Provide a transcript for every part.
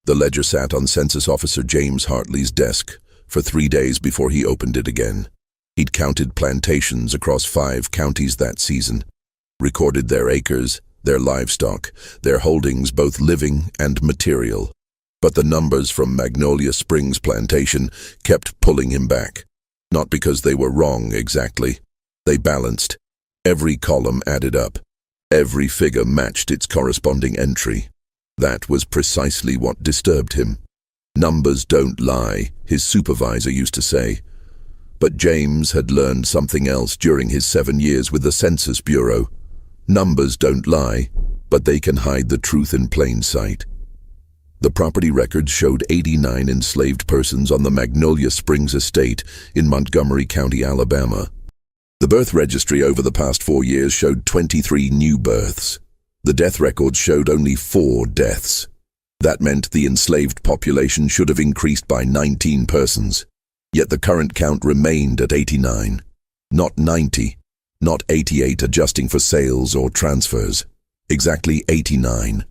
The ledger sat on Census Officer James Hartley's desk for 3 days before he opened it again. He'd counted plantations across 5 counties that season, recorded their acres, their livestock, their holdings both living and material. But the numbers from Magnolia Springs Plantation kept pulling him back. Not because they were wrong exactly. They balanced. Every column added up. Every figure matched its corresponding entry. That was precisely what disturbed him. Numbers don't lie, his supervisor used to say. But James had learned something else during his 7 years with the Census Bureau. Numbers don't lie, but they can hide the truth in plain sight. The property records showed 89 enslaved persons on the Magnolia Springs estate in Montgomery County, Alabama. The birth registry over the past 4 years showed 23 new births. The death records showed only 4 deaths. That meant the enslaved population should have increased by 19 persons. Yet the current count remained at 89. Not 90, not 88 adjusting for sales or transfers. Exactly 89.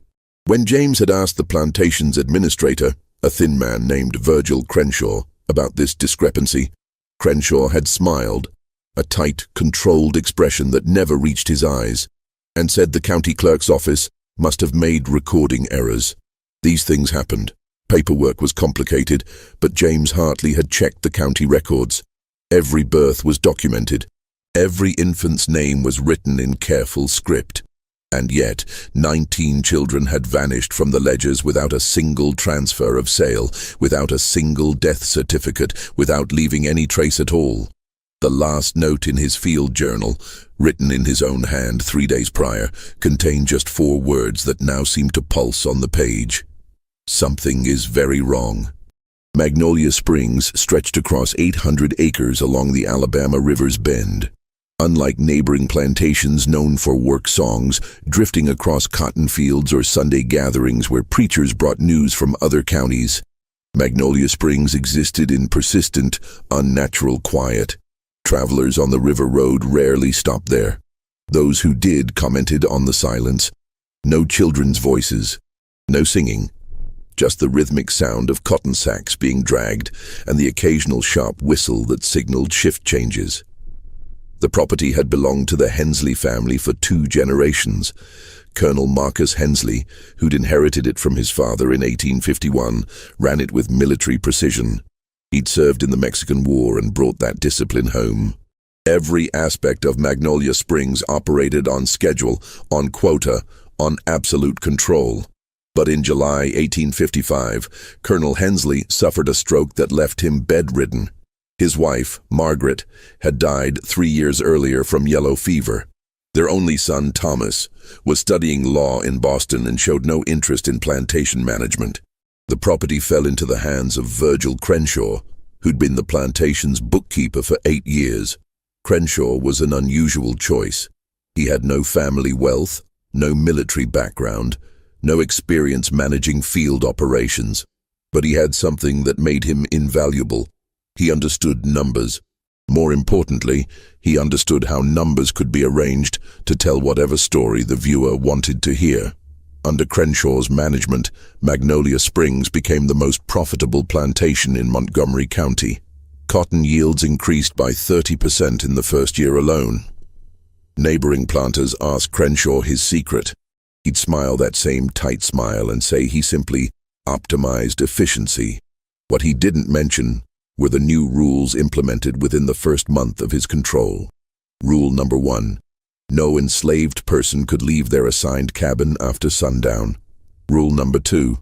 When James had asked the plantation's administrator, a thin man named Virgil Crenshaw, about this discrepancy, Crenshaw had smiled, a tight, controlled expression that never reached his eyes, and said the county clerk's office must have made recording errors. These things happened. Paperwork was complicated, but James Hartley had checked the county records. Every birth was documented. Every infant's name was written in careful script. And yet, 19 children had vanished from the ledgers without a single transfer of sale, without a single death certificate, without leaving any trace at all. The last note in his field journal, written in his own hand 3 days prior, contained just 4 words that now seemed to pulse on the page. Something is very wrong. Magnolia Springs stretched across 800 acres along the Alabama River's bend. Unlike neighboring plantations known for work songs, drifting across cotton fields or Sunday gatherings where preachers brought news from other counties, Magnolia Springs existed in persistent, unnatural quiet. Travelers on the river road rarely stopped there. Those who did commented on the silence. No children's voices, no singing, just the rhythmic sound of cotton sacks being dragged and the occasional sharp whistle that signaled shift changes. The property had belonged to the Hensley family for 2 generations. Colonel Marcus Hensley, who'd inherited it from his father in 1851, ran it with military precision. He'd served in the Mexican War and brought that discipline home. Every aspect of Magnolia Springs operated on schedule, on quota, on absolute control. But in July 1855, Colonel Hensley suffered a stroke that left him bedridden. His wife, Margaret, had died 3 years earlier from yellow fever. Their only son, Thomas, was studying law in Boston and showed no interest in plantation management. The property fell into the hands of Virgil Crenshaw, who'd been the plantation's bookkeeper for 8 years. Crenshaw was an unusual choice. He had no family wealth, no military background, no experience managing field operations. But he had something that made him invaluable. He understood numbers. More importantly, he understood how numbers could be arranged to tell whatever story the viewer wanted to hear. Under Crenshaw's management, Magnolia Springs became the most profitable plantation in Montgomery County. Cotton yields increased by 30% in the first year alone. Neighboring planters asked Crenshaw his secret. He'd smile that same tight smile and say he simply optimized efficiency. What he didn't mention were the new rules implemented within the first month of his control. Rule number 1. No enslaved person could leave their assigned cabin after sundown. Rule number 2.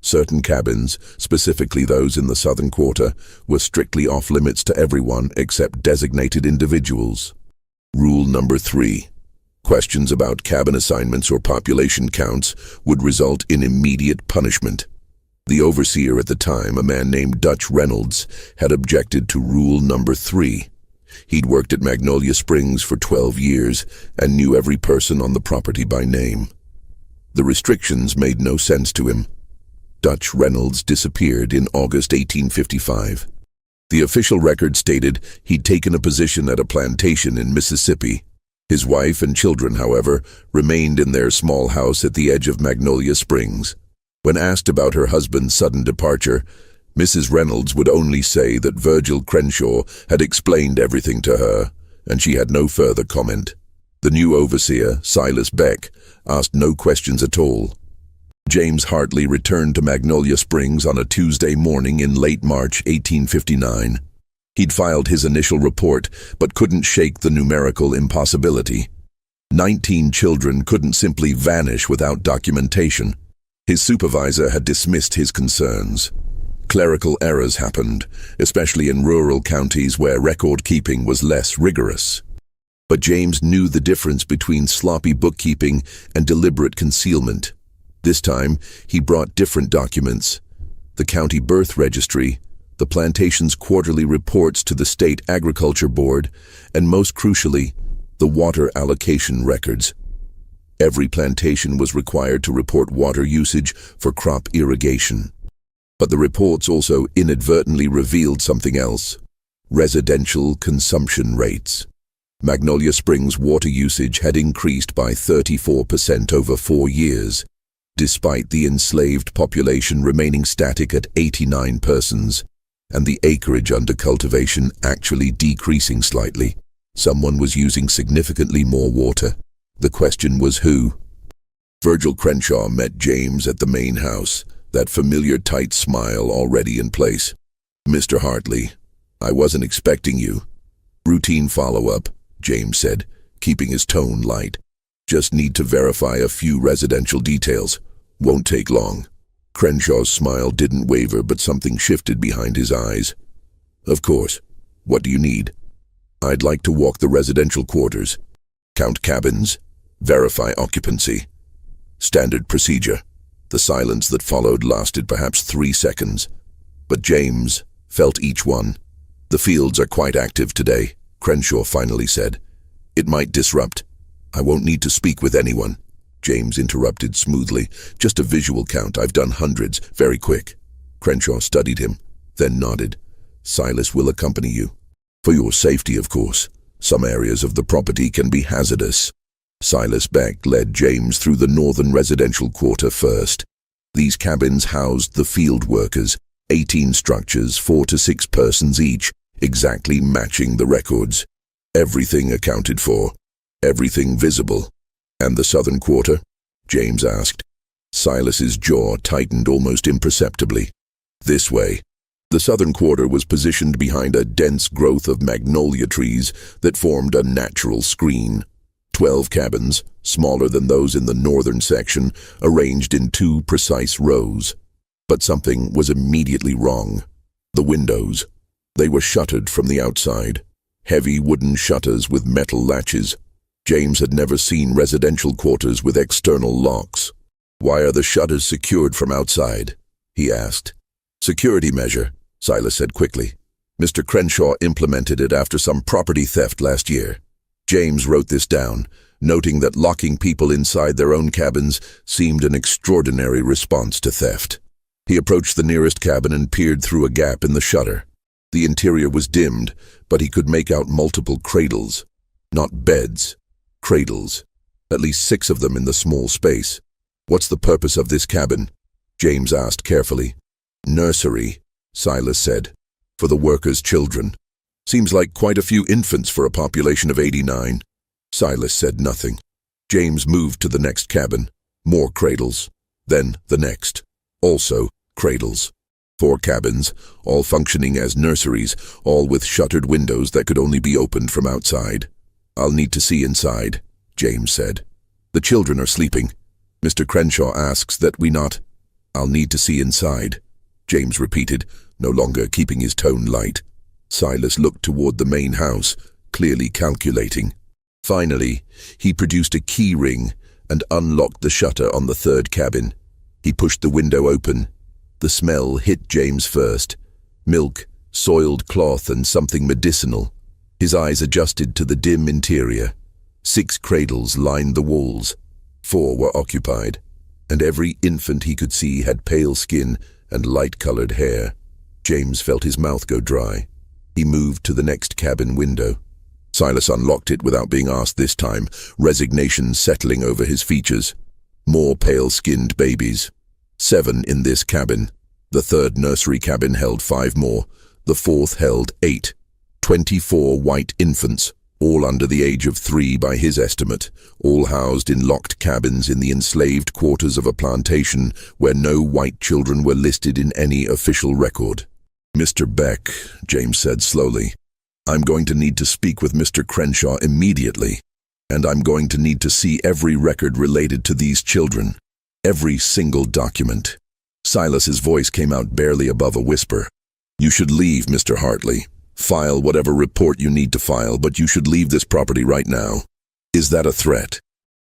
Certain cabins, specifically those in the southern quarter, were strictly off-limits to everyone except designated individuals. Rule number 3. Questions about cabin assignments or population counts would result in immediate punishment. The overseer at the time, a man named Dutch Reynolds, had objected to rule number 3. He'd worked at Magnolia Springs for 12 years and knew every person on the property by name. The restrictions made no sense to him. Dutch Reynolds disappeared in August 1855. The official record stated he'd taken a position at a plantation in Mississippi. His wife and children, however, remained in their small house at the edge of Magnolia Springs. When asked about her husband's sudden departure, Mrs. Reynolds would only say that Virgil Crenshaw had explained everything to her, and she had no further comment. The new overseer, Silas Beck, asked no questions at all. James Hartley returned to Magnolia Springs on a Tuesday morning in late March 1859. He'd filed his initial report, but couldn't shake the numerical impossibility. 19 children couldn't simply vanish without documentation. His supervisor had dismissed his concerns. Clerical errors happened, especially in rural counties where record-keeping was less rigorous. But James knew the difference between sloppy bookkeeping and deliberate concealment. This time, he brought different documents: the county birth registry, the plantation's quarterly reports to the State Agriculture Board, and most crucially, the water allocation records. Every plantation was required to report water usage for crop irrigation. But the reports also inadvertently revealed something else: residential consumption rates. Magnolia Springs' water usage had increased by 34% over 4 years, despite the enslaved population remaining static at 89 persons, and the acreage under cultivation actually decreasing slightly. Someone was using significantly more water. The question was who? Virgil Crenshaw met James at the main house, that familiar tight smile already in place. "Mr. Hartley, I wasn't expecting you." "Routine follow-up," James said, keeping his tone light. "Just need to verify a few residential details. Won't take long." Crenshaw's smile didn't waver, but something shifted behind his eyes. "Of course. What do you need?" "I'd like to walk the residential quarters, count cabins, verify occupancy." Standard procedure. The silence that followed lasted perhaps 3 seconds, but James felt each one. "The fields are quite active today," Crenshaw finally said. "It might disrupt." "I won't need to speak with anyone," James interrupted smoothly. "Just a visual count. I've done hundreds. Very quick." Crenshaw studied him, then nodded. "Silas will accompany you. For your safety, of course. Some areas of the property can be hazardous." Silas Beck led James through the northern residential quarter first. These cabins housed the field workers, 18 structures, 4 to 6 persons each, exactly matching the records. Everything accounted for, everything visible. "And the southern quarter?" James asked. Silas's jaw tightened almost imperceptibly. "This way." The southern quarter was positioned behind a dense growth of magnolia trees that formed a natural screen. 12 cabins, smaller than those in the northern section, arranged in 2 precise rows. But something was immediately wrong. The windows. They were shuttered from the outside. Heavy wooden shutters with metal latches. James had never seen residential quarters with external locks. "Why are the shutters secured from outside?" he asked. "Security measure," Silas said quickly. "Mr. Crenshaw implemented it after some property theft last year." James wrote this down, noting that locking people inside their own cabins seemed an extraordinary response to theft. He approached the nearest cabin and peered through a gap in the shutter. The interior was dimmed, but he could make out multiple cradles. Not beds, cradles. At least 6 of them in the small space. "What's the purpose of this cabin?" James asked carefully. "Nursery," Silas said, "for the workers' children. Seems like quite a few infants for a population of 89. Silas said nothing. James moved to the next cabin. More cradles. Then the next. Also cradles. 4 cabins, all functioning as nurseries, all with shuttered windows that could only be opened from outside. "I'll need to see inside," James said. "The children are sleeping. Mr. Crenshaw asks that we not—" "I'll need to see inside," James repeated, no longer keeping his tone light. Silas looked toward the main house, clearly calculating. Finally, he produced a key ring and unlocked the shutter on the 3rd cabin. He pushed the window open. The smell hit James first. Milk, soiled cloth, and something medicinal. His eyes adjusted to the dim interior. 6 cradles lined the walls. 4 were occupied, and every infant he could see had pale skin and light-colored hair. James felt his mouth go dry. He moved to the next cabin window. Silas unlocked it without being asked this time, resignation settling over his features. More pale-skinned babies. 7 in this cabin. The third nursery cabin held 5 more. The fourth held 8. 24 white infants, all under the age of 3 by his estimate, all housed in locked cabins in the enslaved quarters of a plantation where no white children were listed in any official record. "Mr. Beck," James said slowly, "I'm going to need to speak with Mr. Crenshaw immediately, and I'm going to need to see every record related to these children, every single document." Silas's voice came out barely above a whisper. "You should leave, Mr. Hartley. File whatever report you need to file, but you should leave this property right now." "Is that a threat?"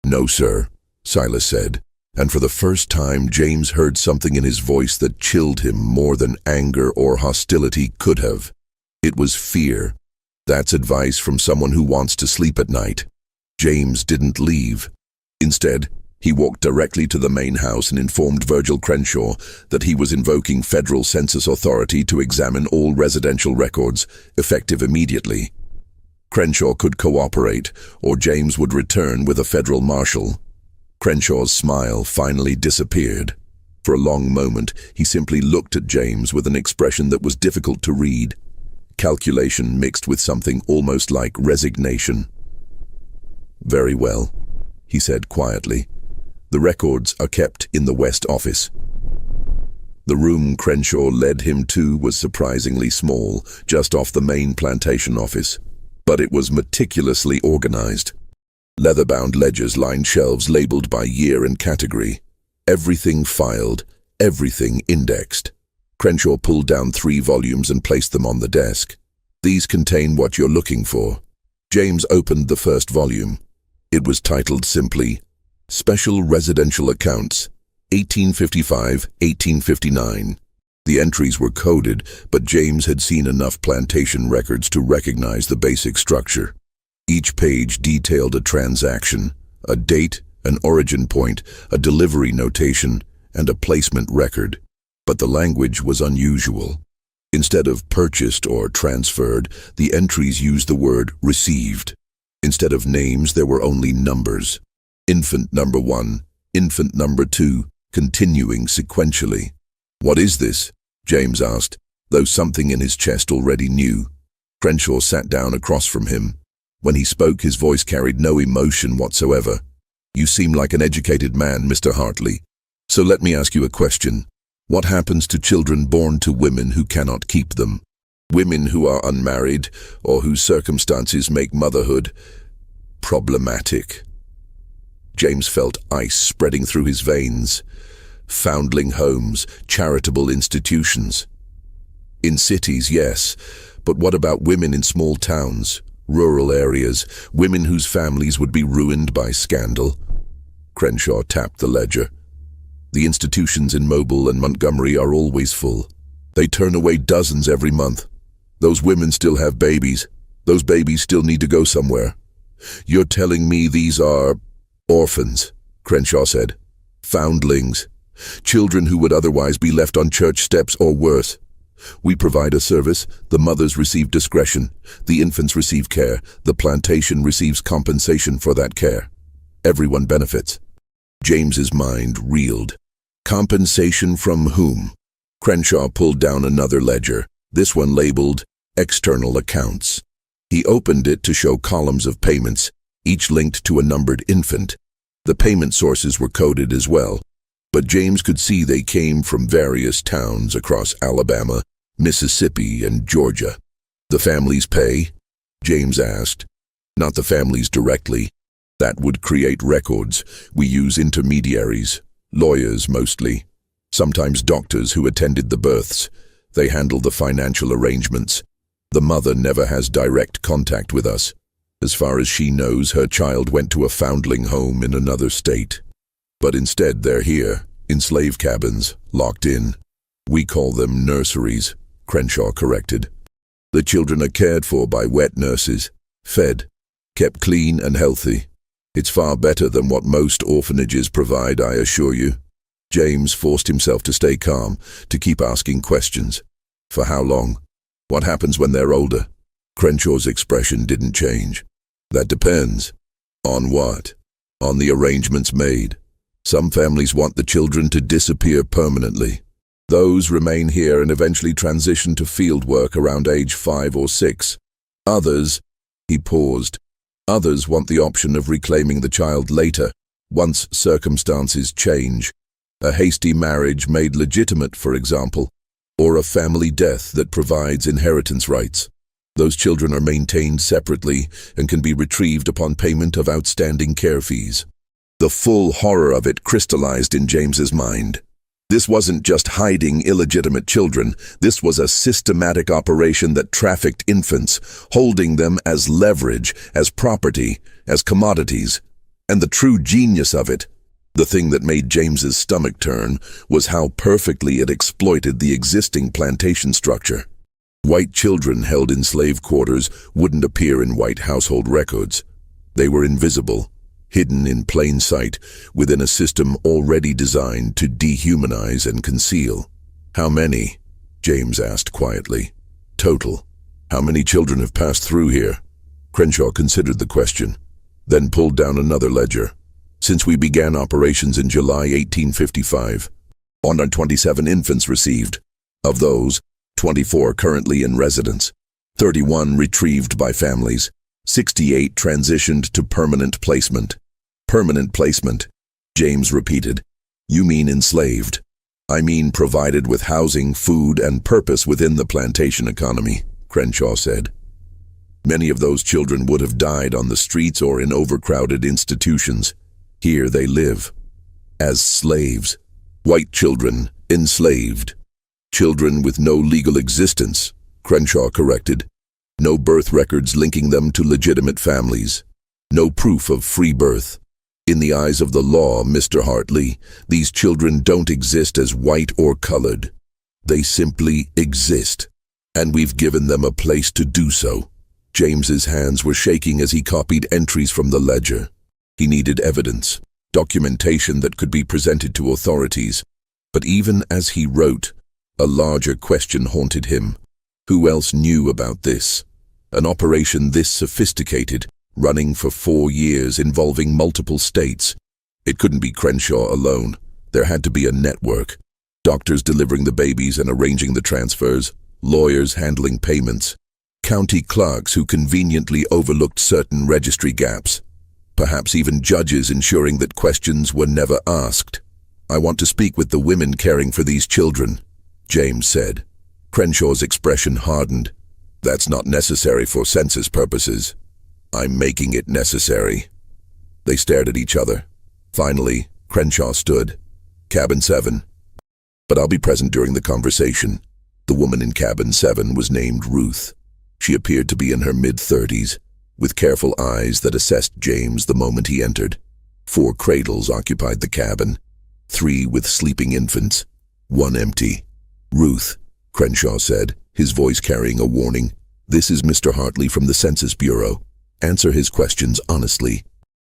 "No, sir," Silas said, and for the first time James heard something in his voice that chilled him more than anger or hostility could have. It was fear. That's advice from someone who wants to sleep at night. James didn't leave. Instead, he walked directly to the main house and informed Virgil Crenshaw that he was invoking federal census authority to examine all residential records, effective immediately. Crenshaw could cooperate, or James would return with a federal marshal. Crenshaw's smile finally disappeared. For a long moment, he simply looked at James with an expression that was difficult to read. Calculation mixed with something almost like resignation. "Very well," he said quietly. "The records are kept in the West Office." The room Crenshaw led him to was surprisingly small, just off the main plantation office. But it was meticulously organized. Leather-bound ledgers lined shelves labeled by year and category. Everything filed, everything indexed. Crenshaw pulled down 3 volumes and placed them on the desk. "These contain what you're looking for." James opened the first volume. It was titled simply, "Special Residential Accounts, 1855-1859. The entries were coded, but James had seen enough plantation records to recognize the basic structure. Each page detailed a transaction, a date, an origin point, a delivery notation, and a placement record. But the language was unusual. Instead of purchased or transferred, the entries used the word received. Instead of names, there were only numbers. Infant number 1, infant number 2, continuing sequentially. "What is this?" James asked, though something in his chest already knew. Crenshaw sat down across from him. When he spoke, his voice carried no emotion whatsoever. "You seem like an educated man, Mr. Hartley. So let me ask you a question. What happens to children born to women who cannot keep them? Women who are unmarried, or whose circumstances make motherhood problematic?" James felt ice spreading through his veins. Foundling homes, charitable institutions. In cities, yes, but what about women in small towns, rural areas, women whose families would be ruined by scandal? Crenshaw tapped the ledger. "The institutions in Mobile and Montgomery are always full. They turn away dozens every month. Those women still have babies. Those babies still need to go somewhere. You're telling me these are orphans," Crenshaw said. "Foundlings. Children who would otherwise be left on church steps or worse. We provide a service, the mothers receive discretion, the infants receive care, the plantation receives compensation for that care. Everyone benefits." James's mind reeled. Compensation from whom? Crenshaw pulled down another ledger, this one labeled External Accounts. He opened it to show columns of payments, each linked to a numbered infant. The payment sources were coded as well, but James could see they came from various towns across Alabama, Mississippi, and Georgia. "The families pay?" James asked. "Not the families directly. That would create records. We use intermediaries, lawyers mostly, sometimes doctors who attended the births. They handle the financial arrangements. The mother never has direct contact with us. As far as she knows, her child went to a foundling home in another state. But instead they're here, in slave cabins, locked in. We call them nurseries," Crenshaw corrected. "The children are cared for by wet nurses, fed, kept clean and healthy. It's far better than what most orphanages provide, I assure you." James forced himself to stay calm, to keep asking questions. "For how long? What happens when they're older?" Crenshaw's expression didn't change. "That depends." "On what?" "On the arrangements made. Some families want the children to disappear permanently. Those remain here and eventually transition to field work around age 5 or 6. Others, he paused, others want the option of reclaiming the child later, once circumstances change. A hasty marriage made legitimate, for example, or a family death that provides inheritance rights. Those children are maintained separately and can be retrieved upon payment of outstanding care fees. The full horror of it crystallized in James's mind. This wasn't just hiding illegitimate children. This was a systematic operation that trafficked infants, holding them as leverage, as property, as commodities. And the true genius of it, the thing that made James's stomach turn, was how perfectly it exploited the existing plantation structure. White children held in slave quarters wouldn't appear in white household records. They were invisible, hidden in plain sight within a system already designed to dehumanize and conceal. How many? James asked quietly. Total. How many children have passed through here? Crenshaw considered the question, then pulled down another ledger. Since we began operations in July 1855, 127 infants received. Of those, 24 currently in residence, 31 retrieved by families, 68 transitioned to permanent placement. Permanent placement, James repeated. You mean enslaved? I mean provided with housing, food, and purpose within the plantation economy, Crenshaw said. Many of those children would have died on the streets or in overcrowded institutions. Here they live. As slaves. White children, enslaved. Children with no legal existence, Crenshaw corrected. No birth records linking them to legitimate families. No proof of free birth. In the eyes of the law, Mr. Hartley, these children don't exist as white or colored. They simply exist. And we've given them a place to do so. James's hands were shaking as he copied entries from the ledger. He needed evidence, documentation that could be presented to authorities. But even as he wrote, a larger question haunted him. Who else knew about this? An operation this sophisticated, running for 4 years, involving multiple states. It couldn't be Crenshaw alone. There had to be a network. Doctors delivering the babies and arranging the transfers, lawyers handling payments, county clerks who conveniently overlooked certain registry gaps, perhaps even judges ensuring that questions were never asked. I want to speak with the women caring for these children, James said. Crenshaw's expression hardened. That's not necessary for census purposes. I'm making it necessary. They stared at each other. Finally, Crenshaw stood. Cabin 7. But I'll be present during the conversation. The woman in cabin 7 was named Ruth. She appeared to be in her mid-30s, with careful eyes that assessed James the moment he entered. 4 cradles occupied the cabin, 3 with sleeping infants, 1 empty. Ruth, Crenshaw said, his voice carrying a warning. This is Mr. Hartley from the Census Bureau. Answer his questions honestly.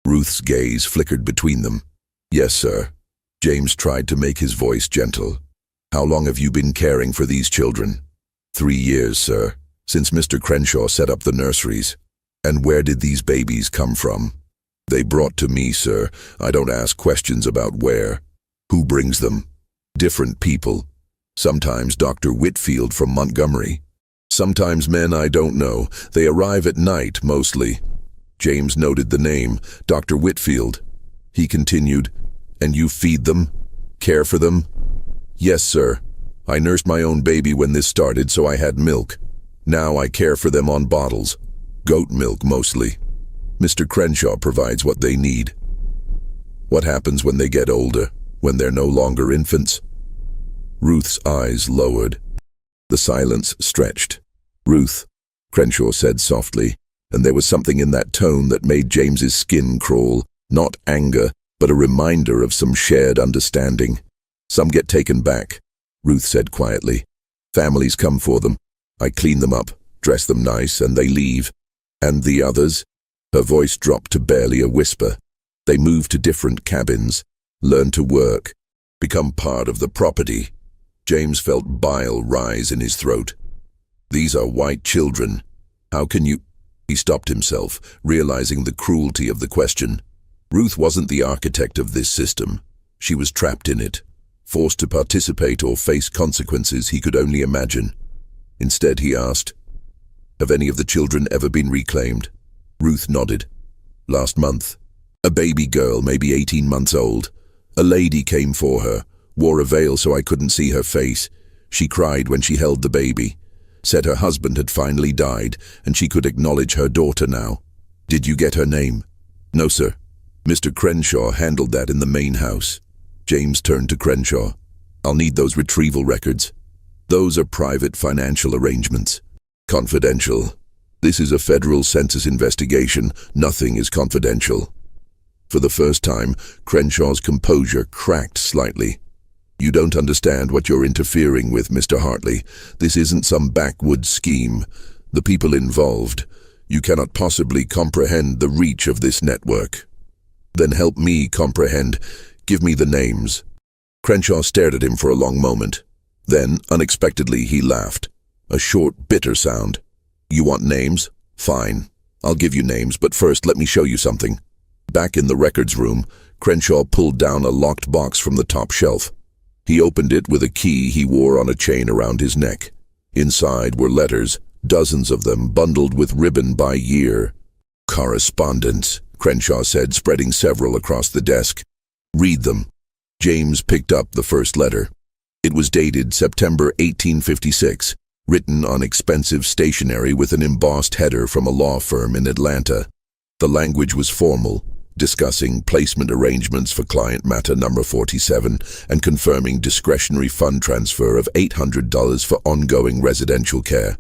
Ruth's gaze flickered between them. Yes, sir. James tried to make his voice gentle. How long have you been caring for these children? 3 years, sir, since Mr. Crenshaw set up the nurseries. And where did these babies come from? They brought to me, sir. I don't ask questions about where. Who brings them? Different people. Sometimes Dr. Whitfield from Montgomery. Sometimes men I don't know. They arrive at night, mostly. James noted the name, Dr. Whitfield. He continued, and you feed them? Care for them? Yes, sir. I nursed my own baby when this started, so I had milk. Now I care for them on bottles. Goat milk, mostly. Mr. Crenshaw provides what they need. What happens when they get older, when they're no longer infants? Ruth's eyes lowered. The silence stretched. Ruth, Crenshaw said softly, and there was something in that tone that made James's skin crawl, not anger, but a reminder of some shared understanding. Some get taken back, Ruth said quietly. Families come for them. I clean them up, dress them nice, and they leave. And the others? Her voice dropped to barely a whisper. They move to different cabins, learn to work, become part of the property. James felt bile rise in his throat. These are white children. How can you... He stopped himself, realizing the cruelty of the question. Ruth wasn't the architect of this system. She was trapped in it, forced to participate or face consequences he could only imagine. Instead, he asked, "Have any of the children ever been reclaimed?" Ruth nodded. "Last month. A baby girl, maybe 18 months old. A lady came for her, wore a veil so I couldn't see her face. She cried when she held the baby. Said her husband had finally died and she could acknowledge her daughter now." "Did you get her name?" "No, sir. Mr. Crenshaw handled that in the main house." James turned to Crenshaw. "I'll need those retrieval records." "Those are private financial arrangements. Confidential. This is a federal census investigation. Nothing is confidential." For the first time, Crenshaw's composure cracked slightly. "You don't understand what you're interfering with, Mr. Hartley. This isn't some backwoods scheme. The people involved. You cannot possibly comprehend the reach of this network." "Then help me comprehend. Give me the names." Crenshaw stared at him for a long moment. Then, unexpectedly, he laughed. A short, bitter sound. "You want names? Fine. I'll give you names, but first let me show you something." Back in the records room, Crenshaw pulled down a locked box from the top shelf. He opened it with a key he wore on a chain around his neck. Inside were letters, dozens of them bundled with ribbon by year. "Correspondence," Crenshaw said, spreading several across the desk. "Read them." James picked up the first letter. It was dated September 1856, written on expensive stationery with an embossed header from a law firm in Atlanta. The language was formal, discussing placement arrangements for client matter number 47 and confirming discretionary fund transfer of $800 for ongoing residential care.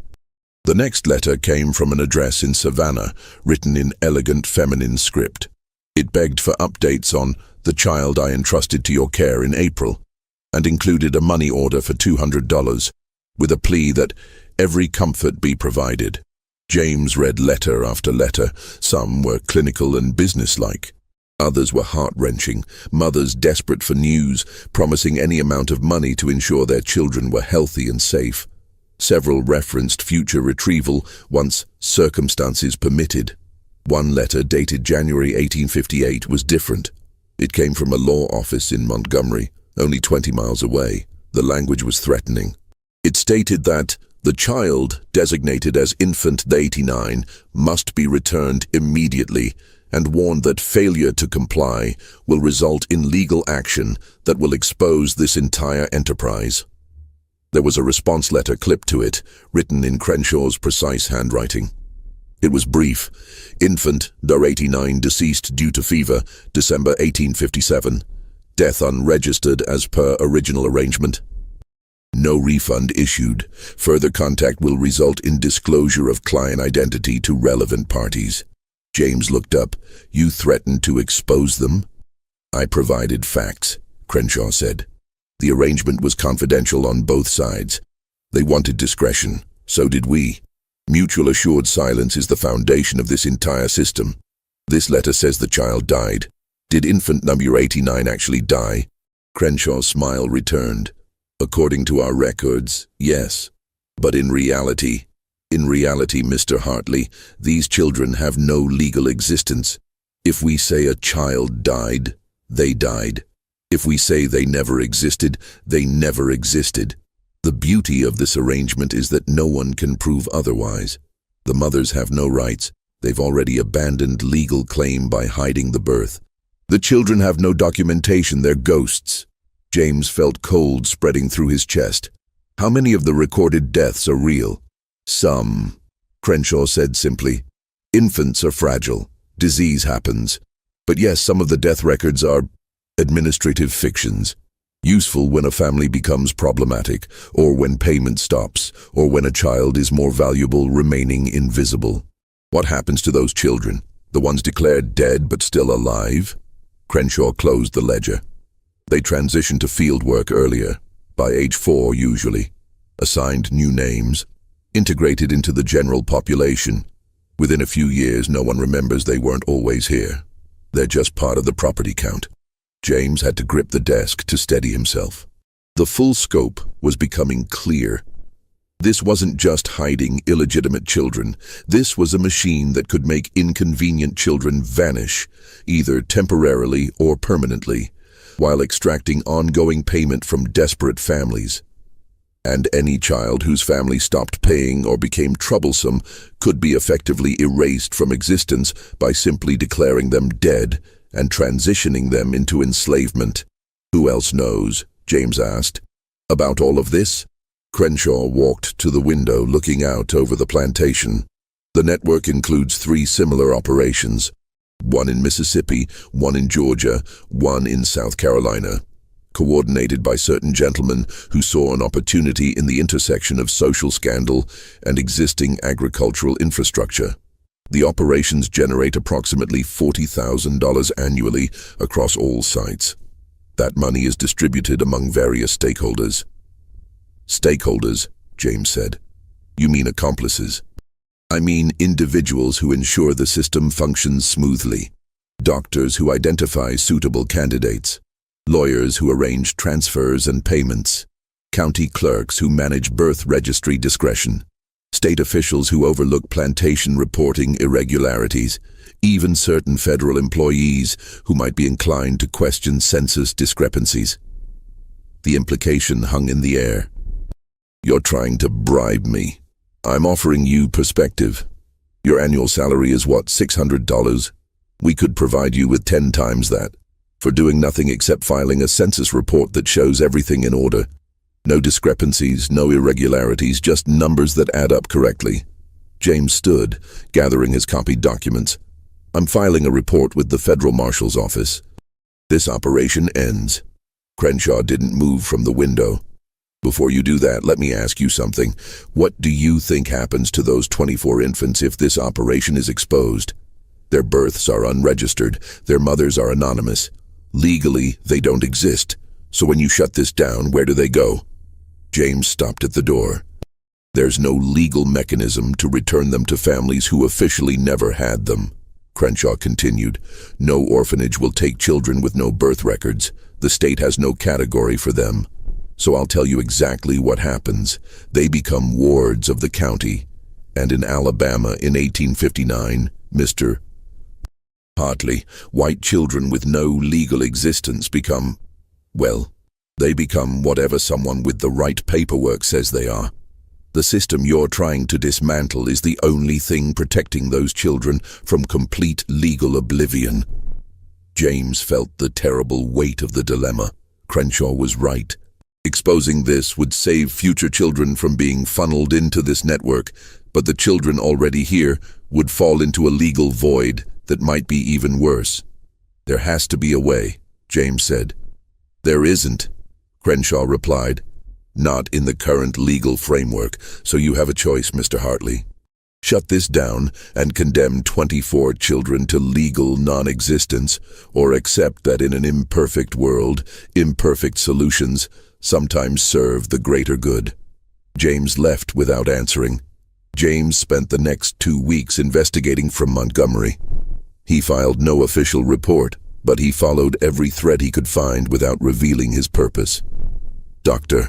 The next letter came from an address in Savannah, written in elegant feminine script. It begged for updates on the child I entrusted to your care in April, and included a money order for $200, with a plea that every comfort be provided. James read letter after letter. Some were clinical and businesslike. Others were heart-wrenching, mothers desperate for news, promising any amount of money to ensure their children were healthy and safe. Several referenced future retrieval once circumstances permitted. One letter, dated January 1858, was different. It came from a law office in Montgomery, only 20 miles away. The language was threatening. It stated that the child, designated as infant 89, must be returned immediately, and warned that failure to comply will result in legal action that will expose this entire enterprise. There was a response letter clipped to it, written in Crenshaw's precise handwriting. It was brief. Infant, dar 89, deceased due to fever, December 1857. Death unregistered as per original arrangement. No refund issued. Further contact will result in disclosure of client identity to relevant parties. James looked up. "You threatened to expose them?" "I provided facts," Crenshaw said. "The arrangement was confidential on both sides. They wanted discretion. So did we. Mutual assured silence is the foundation of this entire system. This letter says the child died. Did infant number 89 actually die?" Crenshaw's smile returned. "According to our records, yes. But in reality, Mr. Hartley, these children have no legal existence. If we say a child died, they died. If we say they never existed, they never existed. The beauty of this arrangement is that no one can prove otherwise. The mothers have no rights. They've already abandoned legal claim by hiding the birth. The children have no documentation. They're ghosts." James felt cold spreading through his chest. "How many of the recorded deaths are real?" "Some," Crenshaw said simply. "Infants are fragile. Disease happens. But yes, some of the death records are administrative fictions. Useful when a family becomes problematic, or when payment stops, or when a child is more valuable remaining invisible. What happens to those children? The ones declared dead but still alive?" Crenshaw closed the ledger. "They transitioned to field work earlier, by age 4 usually, assigned new names, integrated into the general population. Within a few years, no one remembers they weren't always here. They're just part of the property count." James had to grip the desk to steady himself. The full scope was becoming clear. This wasn't just hiding illegitimate children. This was a machine that could make inconvenient children vanish, either temporarily or permanently. while extracting ongoing payment from desperate families. And any child whose family stopped paying or became troublesome could be effectively erased from existence by simply declaring them dead and transitioning them into enslavement. "Who else knows?" James asked. "About all of this?" Crenshaw walked to the window, looking out over the plantation. The network includes 3 similar operations, one in Mississippi, one in Georgia, one in South Carolina, coordinated by certain gentlemen who saw an opportunity in the intersection of social scandal and existing agricultural infrastructure. The operations generate approximately $40,000 annually across all sites. That money is distributed among various stakeholders. "Stakeholders," James said. "You mean accomplices?" "I mean individuals who ensure the system functions smoothly. Doctors who identify suitable candidates. Lawyers who arrange transfers and payments. County clerks who manage birth registry discretion. State officials who overlook plantation reporting irregularities. Even certain federal employees who might be inclined to question census discrepancies." The implication hung in the air. "You're trying to bribe me. I'm offering you perspective. Your annual salary is what, $600? We could provide you with 10 times that, for doing nothing except filing a census report that shows everything in order. No discrepancies, no irregularities, just numbers that add up correctly." James stood, gathering his copied documents. "I'm filing a report with the Federal Marshal's office. This operation ends." Crenshaw didn't move from the window. "Before you do that, let me ask you something. What do you think happens to those 24 infants if this operation is exposed? Their births are unregistered, their mothers are anonymous. Legally, they don't exist. So when you shut this down, where do they go?" James stopped at the door. "There's no legal mechanism to return them to families who officially never had them," Crenshaw continued. "No orphanage will take children with no birth records. The state has no category for them. So I'll tell you exactly what happens. They become wards of the county. And in Alabama in 1859, Mr. Hartley, white children with no legal existence become, well, they become whatever someone with the right paperwork says they are. The system you're trying to dismantle is the only thing protecting those children from complete legal oblivion." James felt the terrible weight of the dilemma. Crenshaw was right. Exposing this would save future children from being funneled into this network, but the children already here would fall into a legal void that might be even worse. "There has to be a way," James said. "There isn't," Crenshaw replied. "Not in the current legal framework, so you have a choice, Mr. Hartley. Shut this down and condemn 24 children to legal non-existence, or accept that in an imperfect world, imperfect solutions sometimes serve the greater good." James left without answering. James spent the next 2 weeks investigating from Montgomery. He filed no official report, but he followed every thread he could find without revealing his purpose. Dr.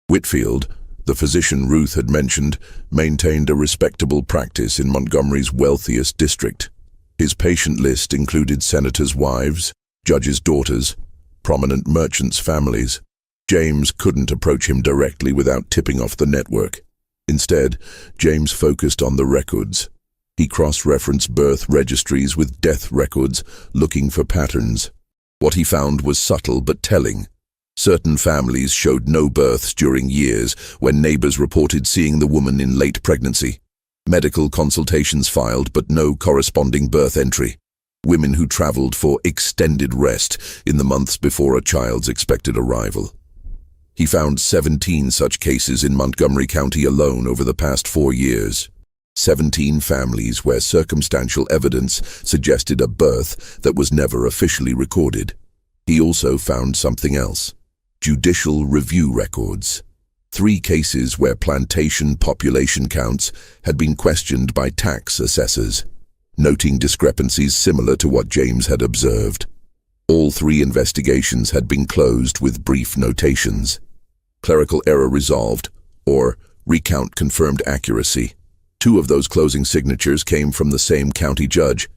Whitfield, the physician Ruth had mentioned, maintained a respectable practice in Montgomery's wealthiest district. His patient list included senators' wives, judges' daughters, prominent merchants' families. James couldn't approach him directly without tipping off the network. Instead, James focused on the records. He cross-referenced birth registries with death records, looking for patterns. What he found was subtle but telling. Certain families showed no births during years when neighbors reported seeing the woman in late pregnancy. Medical consultations filed but no corresponding birth entry. Women who traveled for extended rest in the months before a child's expected arrival. He found 17 such cases in Montgomery County alone over the past 4 years. 17 families where circumstantial evidence suggested a birth that was never officially recorded. He also found something else: judicial review records. 3 cases where plantation population counts had been questioned by tax assessors, noting discrepancies similar to what James had observed. All 3 investigations had been closed with brief notations. Clerical error resolved, or recount confirmed accuracy. 2 of those closing signatures came from the same county judge,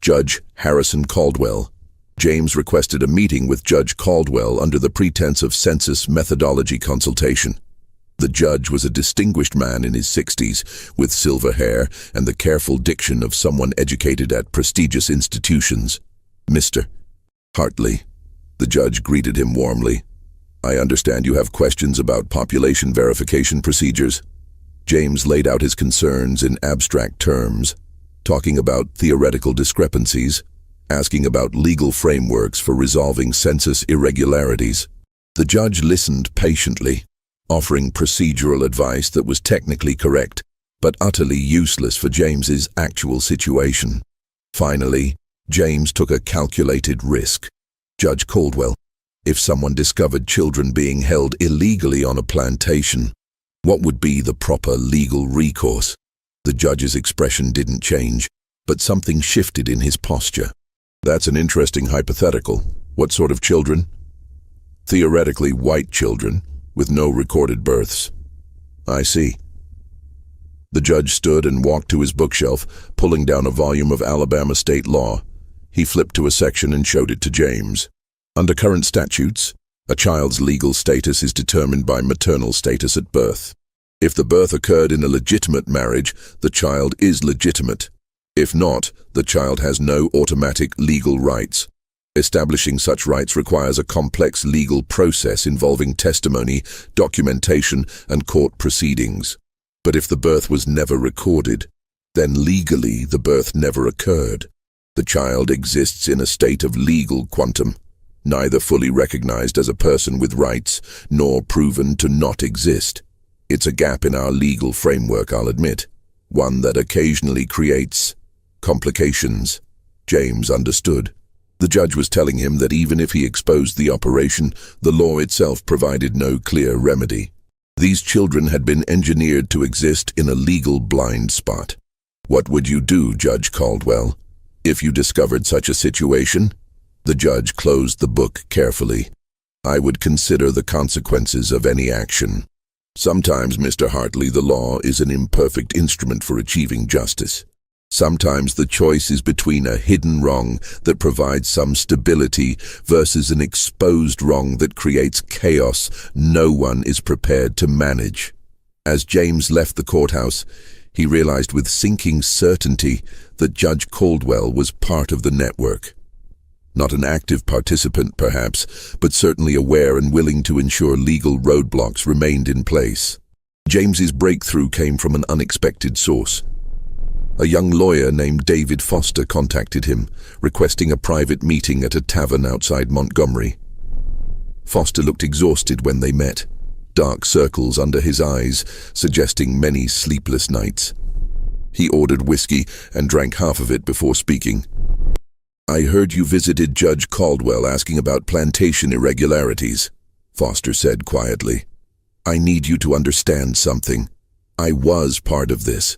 Judge Harrison Caldwell. James requested a meeting with Judge Caldwell under the pretense of census methodology consultation. The judge was a distinguished man in his 60s, with silver hair and the careful diction of someone educated at prestigious institutions. "Mr. Hartley," the judge greeted him warmly. "I understand you have questions about population verification procedures." James laid out his concerns in abstract terms, talking about theoretical discrepancies, asking about legal frameworks for resolving census irregularities. The judge listened patiently, offering procedural advice that was technically correct, but utterly useless for James's actual situation. Finally, James took a calculated risk. "Judge Caldwell, if someone discovered children being held illegally on a plantation, what would be the proper legal recourse?" The judge's expression didn't change, but something shifted in his posture. "That's an interesting hypothetical. What sort of children?" "Theoretically white children, with no recorded births." "I see." The judge stood and walked to his bookshelf, pulling down a volume of Alabama state law. He flipped to a section and showed it to James. "Under current statutes, a child's legal status is determined by maternal status at birth. If the birth occurred in a legitimate marriage, the child is legitimate. If not, the child has no automatic legal rights. Establishing such rights requires a complex legal process involving testimony, documentation, and court proceedings. But if the birth was never recorded, then legally the birth never occurred. The child exists in a state of legal quantum, neither fully recognized as a person with rights, nor proven to not exist. It's a gap in our legal framework, I'll admit, one that occasionally creates complications." James understood. The judge was telling him that even if he exposed the operation, the law itself provided no clear remedy. These children had been engineered to exist in a legal blind spot. "What would you do, Judge Caldwell, if you discovered such a situation?" The judge closed the book carefully. "I would consider the consequences of any action. Sometimes, Mr. Hartley, the law is an imperfect instrument for achieving justice. Sometimes the choice is between a hidden wrong that provides some stability versus an exposed wrong that creates chaos no one is prepared to manage." As James left the courthouse, he realized with sinking certainty that Judge Caldwell was part of the network. Not an active participant, perhaps, but certainly aware and willing to ensure legal roadblocks remained in place. James's breakthrough came from an unexpected source. A young lawyer named David Foster contacted him, requesting a private meeting at a tavern outside Montgomery. Foster looked exhausted when they met, dark circles under his eyes, suggesting many sleepless nights. He ordered whiskey and drank half of it before speaking. "I heard you visited Judge Caldwell asking about plantation irregularities," Foster said quietly. "I need you to understand something. I was part of this.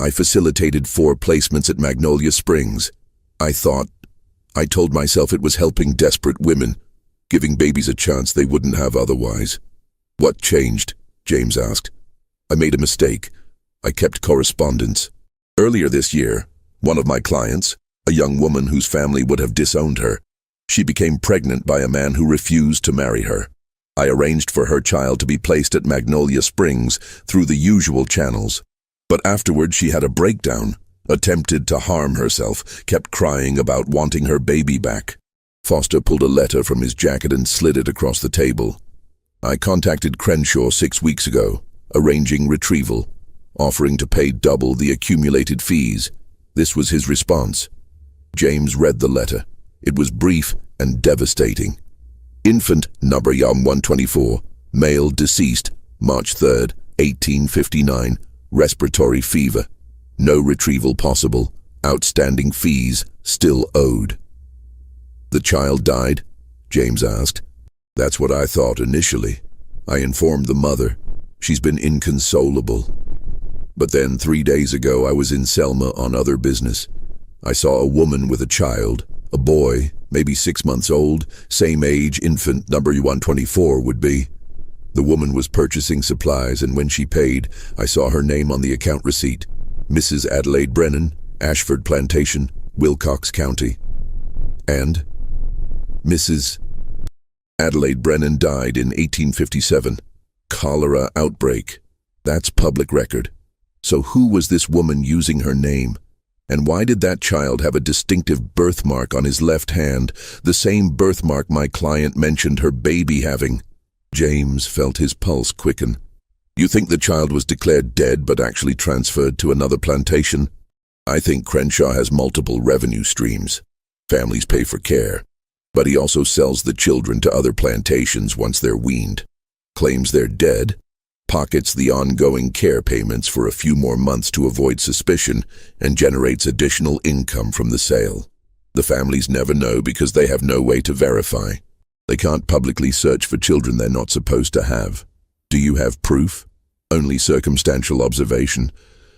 I facilitated 4 placements at Magnolia Springs. I told myself it was helping desperate women, giving babies a chance they wouldn't have otherwise." "What changed?" James asked. "I made a mistake. I kept correspondence. Earlier this year, one of my clients, a young woman whose family would have disowned her, she became pregnant by a man who refused to marry her. I arranged for her child to be placed at Magnolia Springs through the usual channels. But afterward she had a breakdown, attempted to harm herself, kept crying about wanting her baby back." Foster pulled a letter from his jacket and slid it across the table. "I contacted Crenshaw 6 weeks ago, arranging retrieval, offering to pay double the accumulated fees. This was his response." James read the letter. It was brief and devastating. "Infant number Yum 124, male deceased, March 3rd, 1859, respiratory fever. No retrieval possible. Outstanding fees still owed." "The child died?" James asked. "That's what I thought initially. I informed the mother. She's been inconsolable. But then 3 days ago I was in Selma on other business. I saw a woman with a child, a boy, maybe 6 months old, same age infant number 124 would be. The woman was purchasing supplies, and when she paid, I saw her name on the account receipt. Mrs. Adelaide Brennan, Ashford Plantation, Wilcox County. And Mrs. Adelaide Brennan died in 1857. Cholera outbreak. That's public record. So who was this woman using her name? And why did that child have a distinctive birthmark on his left hand, the same birthmark my client mentioned her baby having? James felt his pulse quicken. You think the child was declared dead but actually transferred to another plantation? I think Crenshaw has multiple revenue streams. Families pay for care, but he also sells the children to other plantations once they're weaned. Claims they're dead, pockets the ongoing care payments for a few more months to avoid suspicion, and generates additional income from the sale. The families never know because they have no way to verify. They can't publicly search for children they're not supposed to have. Do you have proof? Only circumstantial observation.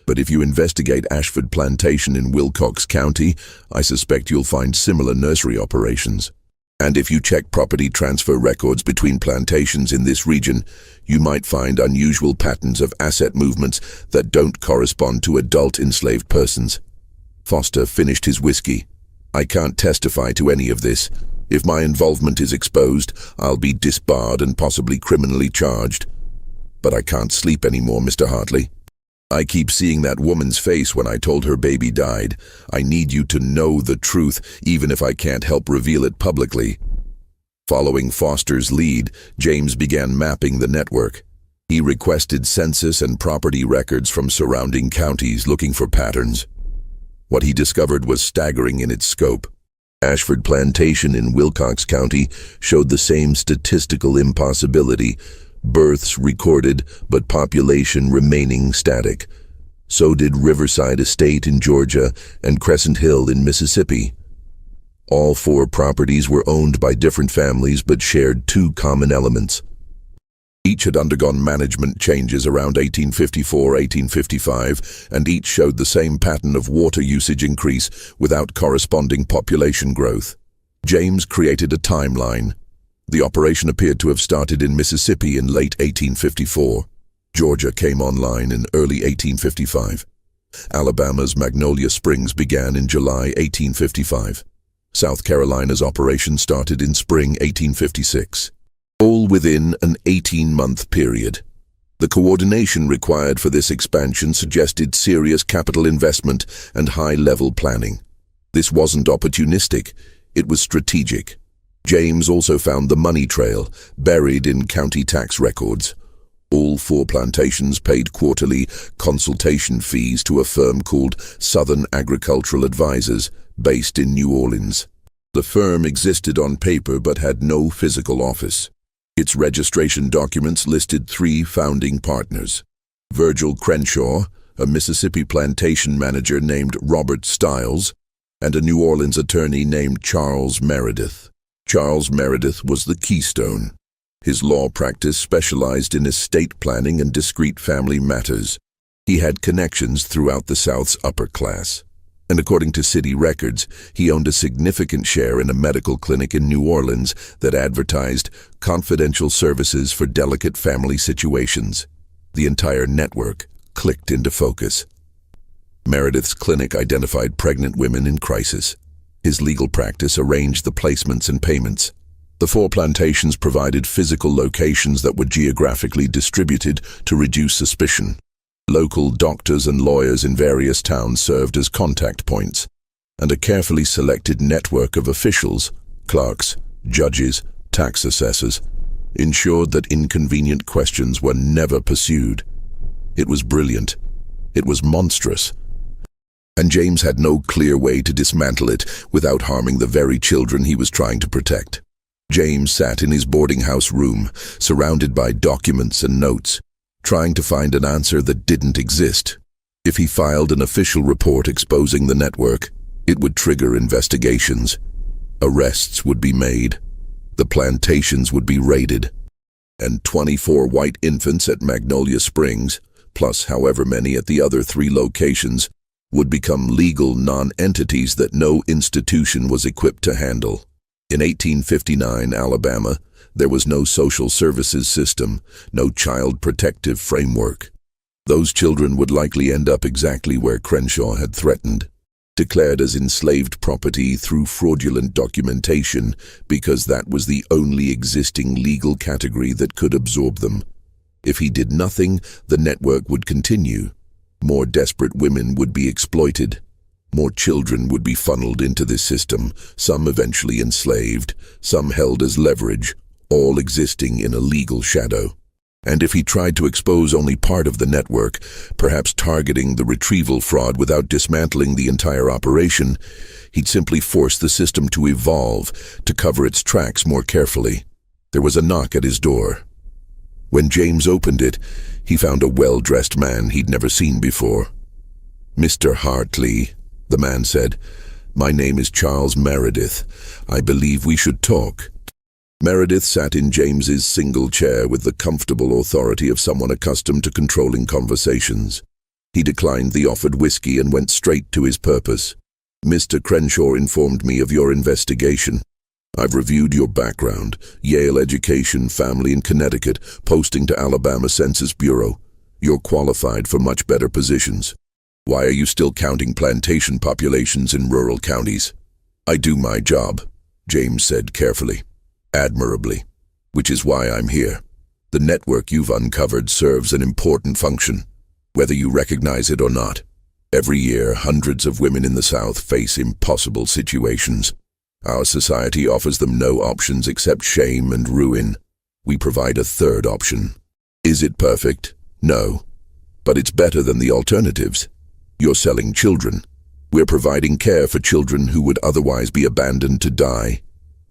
But if you investigate Ashford Plantation in Wilcox County, I suspect you'll find similar nursery operations. And if you check property transfer records between plantations in this region, you might find unusual patterns of asset movements that don't correspond to adult enslaved persons. Foster finished his whiskey. I can't testify to any of this. If my involvement is exposed, I'll be disbarred and possibly criminally charged. But I can't sleep anymore, Mr. Hartley. I keep seeing that woman's face when I told her baby died. I need you to know the truth, even if I can't help reveal it publicly. Following Foster's lead, James began mapping the network. He requested census and property records from surrounding counties looking for patterns. What he discovered was staggering in its scope. Ashford Plantation in Wilcox County showed the same statistical impossibility. Births recorded, but population remaining static. So did Riverside Estate in Georgia and Crescent Hill in Mississippi. All four properties were owned by different families but shared two common elements. Each had undergone management changes around 1854-1855, and each showed the same pattern of water usage increase without corresponding population growth. James created a timeline. The operation appeared to have started in Mississippi in late 1854. Georgia came online in early 1855. Alabama's Magnolia Springs began in July 1855. South Carolina's operation started in spring 1856. All within an 18-month period. The coordination required for this expansion suggested serious capital investment and high-level planning. This wasn't opportunistic, it was strategic. James also found the money trail, buried in county tax records. All four plantations paid quarterly consultation fees to a firm called Southern Agricultural Advisors, based in New Orleans. The firm existed on paper but had no physical office. Its registration documents listed three founding partners: Virgil Crenshaw, a Mississippi plantation manager named Robert Stiles, and a New Orleans attorney named Charles Meredith. Charles Meredith was the keystone. His law practice specialized in estate planning and discrete family matters. He had connections throughout the South's upper class. And according to city records, he owned a significant share in a medical clinic in New Orleans that advertised confidential services for delicate family situations. The entire network clicked into focus. Meredith's clinic identified pregnant women in crisis. His legal practice arranged the placements and payments. The four plantations provided physical locations that were geographically distributed to reduce suspicion. Local doctors and lawyers in various towns served as contact points, and a carefully selected network of officials, clerks, judges, tax assessors, ensured that inconvenient questions were never pursued. It was brilliant. It was monstrous. And James had no clear way to dismantle it without harming the very children he was trying to protect. James sat in his boarding house room, surrounded by documents and notes, trying to find an answer that didn't exist. If he filed an official report exposing the network, it would trigger investigations. Arrests would be made. The plantations would be raided. And 24 white infants at Magnolia Springs, plus however many at the other three locations, would become legal non-entities that no institution was equipped to handle. In 1859 Alabama, there was no social services system, no child protective framework. Those children would likely end up exactly where Crenshaw had threatened. declared as enslaved property through fraudulent documentation because that was the only existing legal category that could absorb them. If he did nothing, the network would continue. More desperate women would be exploited. More children would be funneled into this system, some eventually enslaved, some held as leverage, all existing in a legal shadow. And if he tried to expose only part of the network, perhaps targeting the retrieval fraud without dismantling the entire operation, he'd simply force the system to evolve, to cover its tracks more carefully. There was a knock at his door. When James opened it, he found a well-dressed man he'd never seen before. "Mr. Hartley," the man said, "my name is Charles Meredith. I believe we should talk." Meredith sat in James's single chair with the comfortable authority of someone accustomed to controlling conversations. He declined the offered whiskey and went straight to his purpose. "Mr. Crenshaw informed me of your investigation. I've reviewed your background, Yale education, family in Connecticut, posting to Alabama Census Bureau. You're qualified for much better positions. Why are you still counting plantation populations in rural counties?" "I do my job," James said carefully. "Admirably. Which is why I'm here. The network you've uncovered serves an important function, whether you recognize it or not. Every year, hundreds of women in the South face impossible situations. Our society offers them no options except shame and ruin. We provide a third option. Is it perfect? No. But it's better than the alternatives. You're selling children. We're providing care for children who would otherwise be abandoned to die.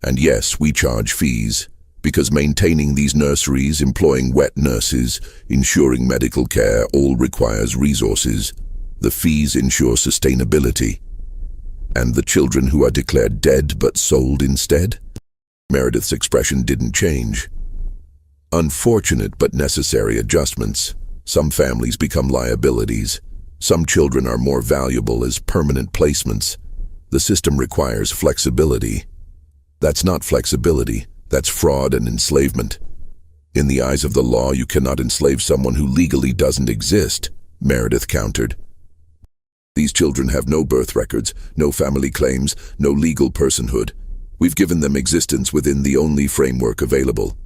And yes, we charge fees, because maintaining these nurseries, employing wet nurses, ensuring medical care all requires resources. The fees ensure sustainability. And the children who are declared dead but sold instead?" Meredith's expression didn't change. "Unfortunate but necessary adjustments. Some families become liabilities. Some children are more valuable as permanent placements. The system requires flexibility." "That's not flexibility. That's fraud and enslavement. In the eyes of the law, you cannot enslave someone who legally doesn't exist," Meredith countered. "These children have no birth records, no family claims, no legal personhood. We've given them existence within the only framework available.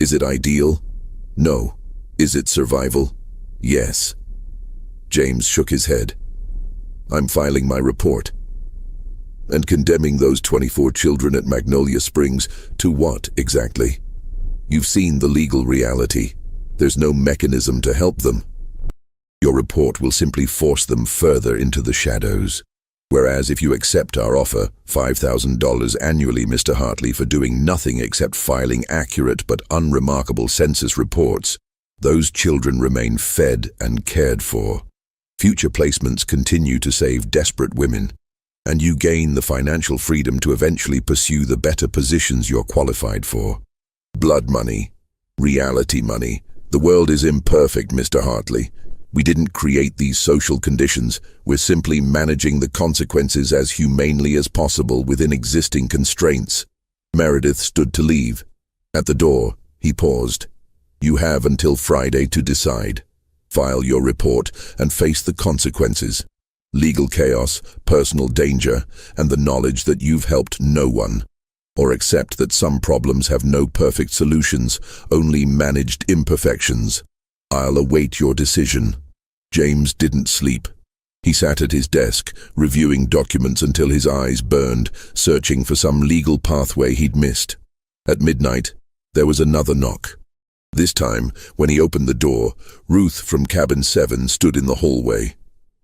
Is it ideal? No. Is it survival? Yes." James shook his head. "I'm filing my report. And condemning those 24 children at Magnolia Springs to what, exactly? You've seen the legal reality. There's no mechanism to help them. Your report will simply force them further into the shadows. Whereas if you accept our offer, $5,000 annually, Mr. Hartley, for doing nothing except filing accurate but unremarkable census reports, those children remain fed and cared for. Future placements continue to save desperate women. And you gain the financial freedom to eventually pursue the better positions you're qualified for. Blood money. Reality money. The world is imperfect, Mr. Hartley. We didn't create these social conditions. We're simply managing the consequences as humanely as possible within existing constraints." Meredith stood to leave. At the door, he paused. "You have until Friday to decide. File your report and face the consequences. Legal chaos, personal danger, and the knowledge that you've helped no one. Or accept that some problems have no perfect solutions, only managed imperfections. I'll await your decision." James didn't sleep. He sat at his desk, reviewing documents until his eyes burned, searching for some legal pathway he'd missed. At midnight, there was another knock. This time, when he opened the door, Ruth from Cabin 7 stood in the hallway.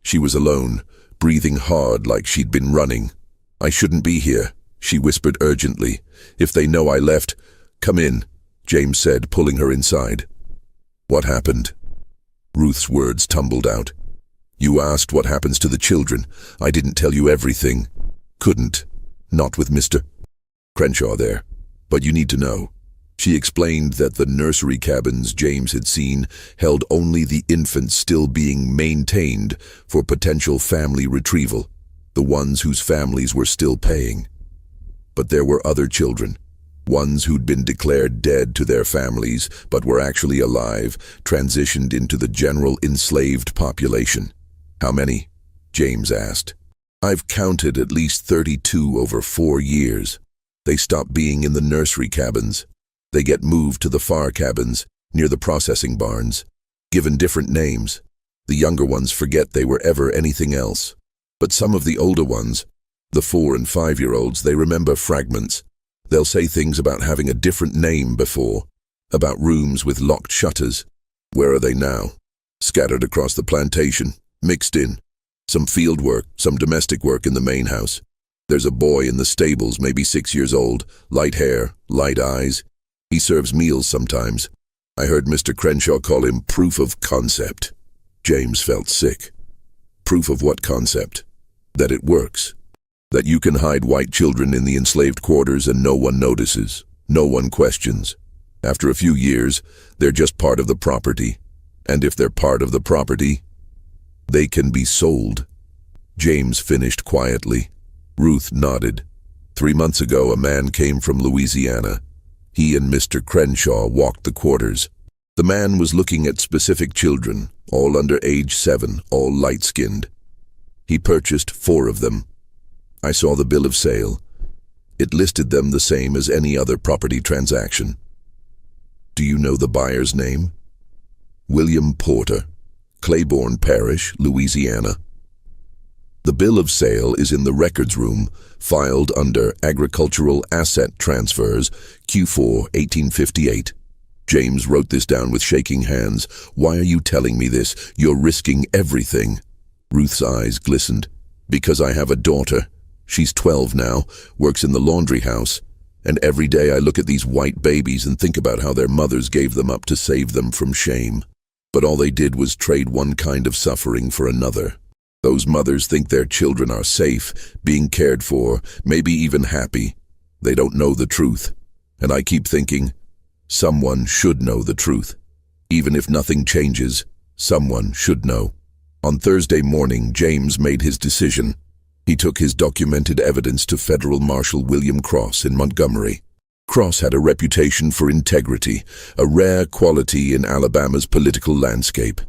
She was alone, breathing hard like she'd been running. "I shouldn't be here," she whispered urgently. "If they know I left—" "Come in," James said, pulling her inside. "What happened?" Ruth's words tumbled out. "You asked what happens to the children. I didn't tell you everything. Couldn't. Not with Mr. Crenshaw there. But you need to know." She explained that the nursery cabins James had seen held only the infants still being maintained for potential family retrieval, the ones whose families were still paying. But there were other children, ones who'd been declared dead to their families but were actually alive, transitioned into the general enslaved population. "How many?" James asked. I've counted at least 32 over 4 years. They stop being in the nursery cabins. They get moved to the far cabins, near the processing barns, given different names. The younger ones forget they were ever anything else. But some of the older ones, the 4- and 5-year-olds, they remember fragments. They'll say things about having a different name before, about rooms with locked shutters. Where are they now? Scattered across the plantation, mixed in. Some field work, some domestic work in the main house. There's a boy in the stables, maybe 6 years old, light hair, light eyes. He serves meals sometimes. I heard Mr. Crenshaw call him proof of concept. James felt sick. Proof of what concept? That it works. That you can hide white children in the enslaved quarters and no one notices, no one questions. After a few years, they're just part of the property. And if they're part of the property, they can be sold. James finished quietly. Ruth nodded. 3 months ago, a man came from Louisiana. He and Mr. Crenshaw walked the quarters. The man was looking at specific children, all under age 7, all light-skinned. He purchased 4 of them. I saw the bill of sale. It listed them the same as any other property transaction. Do you know the buyer's name? William Porter, Claiborne Parish, Louisiana. The bill of sale is in the records room, filed under Agricultural Asset Transfers, Q4, 1858. James wrote this down with shaking hands. Why are you telling me this? You're risking everything. Ruth's eyes glistened. Because I have a daughter. She's 12 now, works in the laundry house, and every day I look at these white babies and think about how their mothers gave them up to save them from shame. But all they did was trade one kind of suffering for another. Those mothers think their children are safe, being cared for, maybe even happy. They don't know the truth. And I keep thinking, someone should know the truth. Even if nothing changes, someone should know. On Thursday morning, James made his decision. He took his documented evidence to Federal Marshal William Cross in Montgomery. Cross had a reputation for integrity, a rare quality in Alabama's political landscape.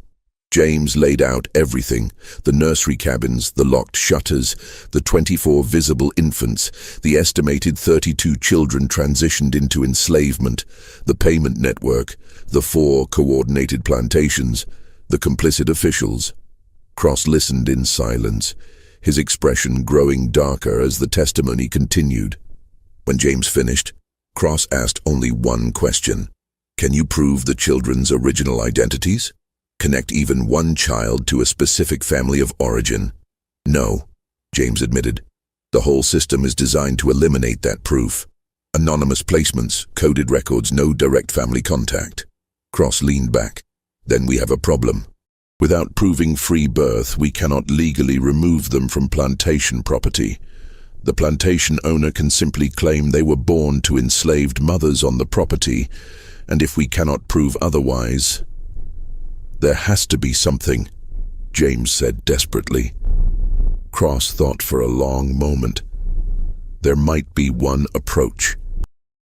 James laid out everything: the nursery cabins, the locked shutters, the 24 visible infants, the estimated 32 children transitioned into enslavement, the payment network, the 4 coordinated plantations, the complicit officials. Cross listened in silence, his expression growing darker as the testimony continued. When James finished, Cross asked only one question. Can you prove the children's original identities? Connect even one child to a specific family of origin? No, James admitted. The whole system is designed to eliminate that proof. Anonymous placements, coded records, no direct family contact. Cross leaned back. Then we have a problem. Without proving free birth, we cannot legally remove them from plantation property. The plantation owner can simply claim they were born to enslaved mothers on the property, and if we cannot prove otherwise, there has to be something, James said desperately. Cross thought for a long moment. There might be one approach.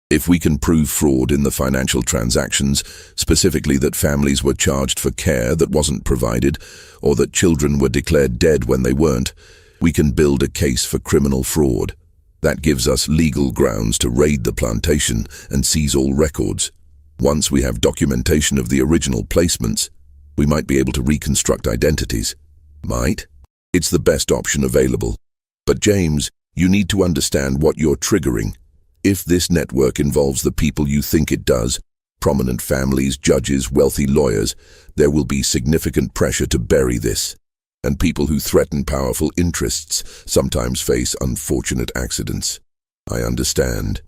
If we can prove fraud in the financial transactions, specifically that families were charged for care that wasn't provided, or that children were declared dead when they weren't, we can build a case for criminal fraud. That gives us legal grounds to raid the plantation and seize all records. Once we have documentation of the original placements, we might be able to reconstruct identities. Might? It's the best option available. But James, you need to understand what you're triggering. If this network involves the people you think it does, prominent families, judges, wealthy lawyers, there will be significant pressure to bury this. And people who threaten powerful interests sometimes face unfortunate accidents. I understand.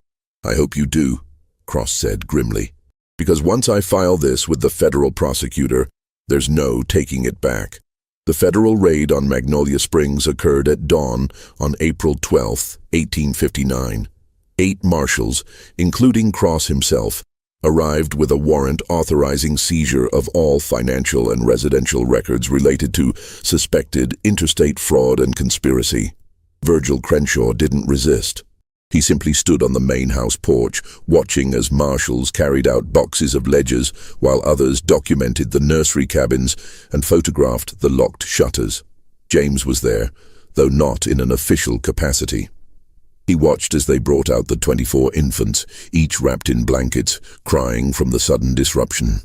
I hope you do, Cross said grimly. Because once I file this with the federal prosecutor, there's no taking it back. The federal raid on Magnolia Springs occurred at dawn on April 12, 1859. 8 marshals, including Cross himself, arrived with a warrant authorizing seizure of all financial and residential records related to suspected interstate fraud and conspiracy. Virgil Crenshaw didn't resist. He simply stood on the main house porch, watching as marshals carried out boxes of ledgers while others documented the nursery cabins and photographed the locked shutters. James was there, though not in an official capacity. He watched as they brought out the 24 infants, each wrapped in blankets, crying from the sudden disruption.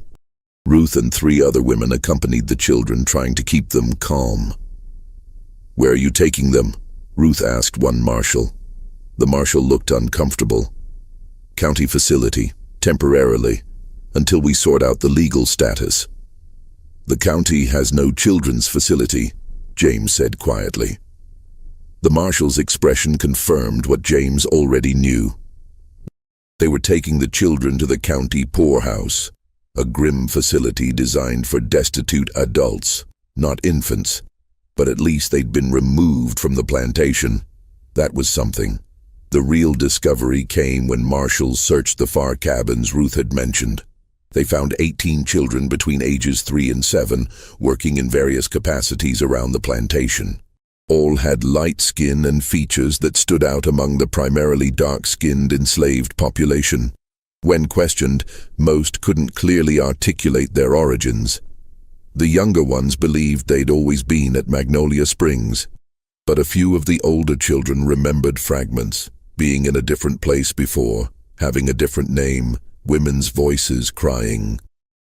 Ruth and 3 other women accompanied the children, trying to keep them calm. "Where are you taking them?" Ruth asked one marshal. The marshal looked uncomfortable. "County facility, temporarily, until we sort out the legal status." "The county has no children's facility," James said quietly. The marshal's expression confirmed what James already knew. They were taking the children to the county poorhouse, a grim facility designed for destitute adults, not infants. But at least they'd been removed from the plantation. That was something. The real discovery came when marshals searched the far cabins Ruth had mentioned. They found 18 children between ages 3 and 7 working in various capacities around the plantation. All had light skin and features that stood out among the primarily dark-skinned enslaved population. When questioned, most couldn't clearly articulate their origins. The younger ones believed they'd always been at Magnolia Springs, but a few of the older children remembered fragments, being in a different place before, having a different name, women's voices crying.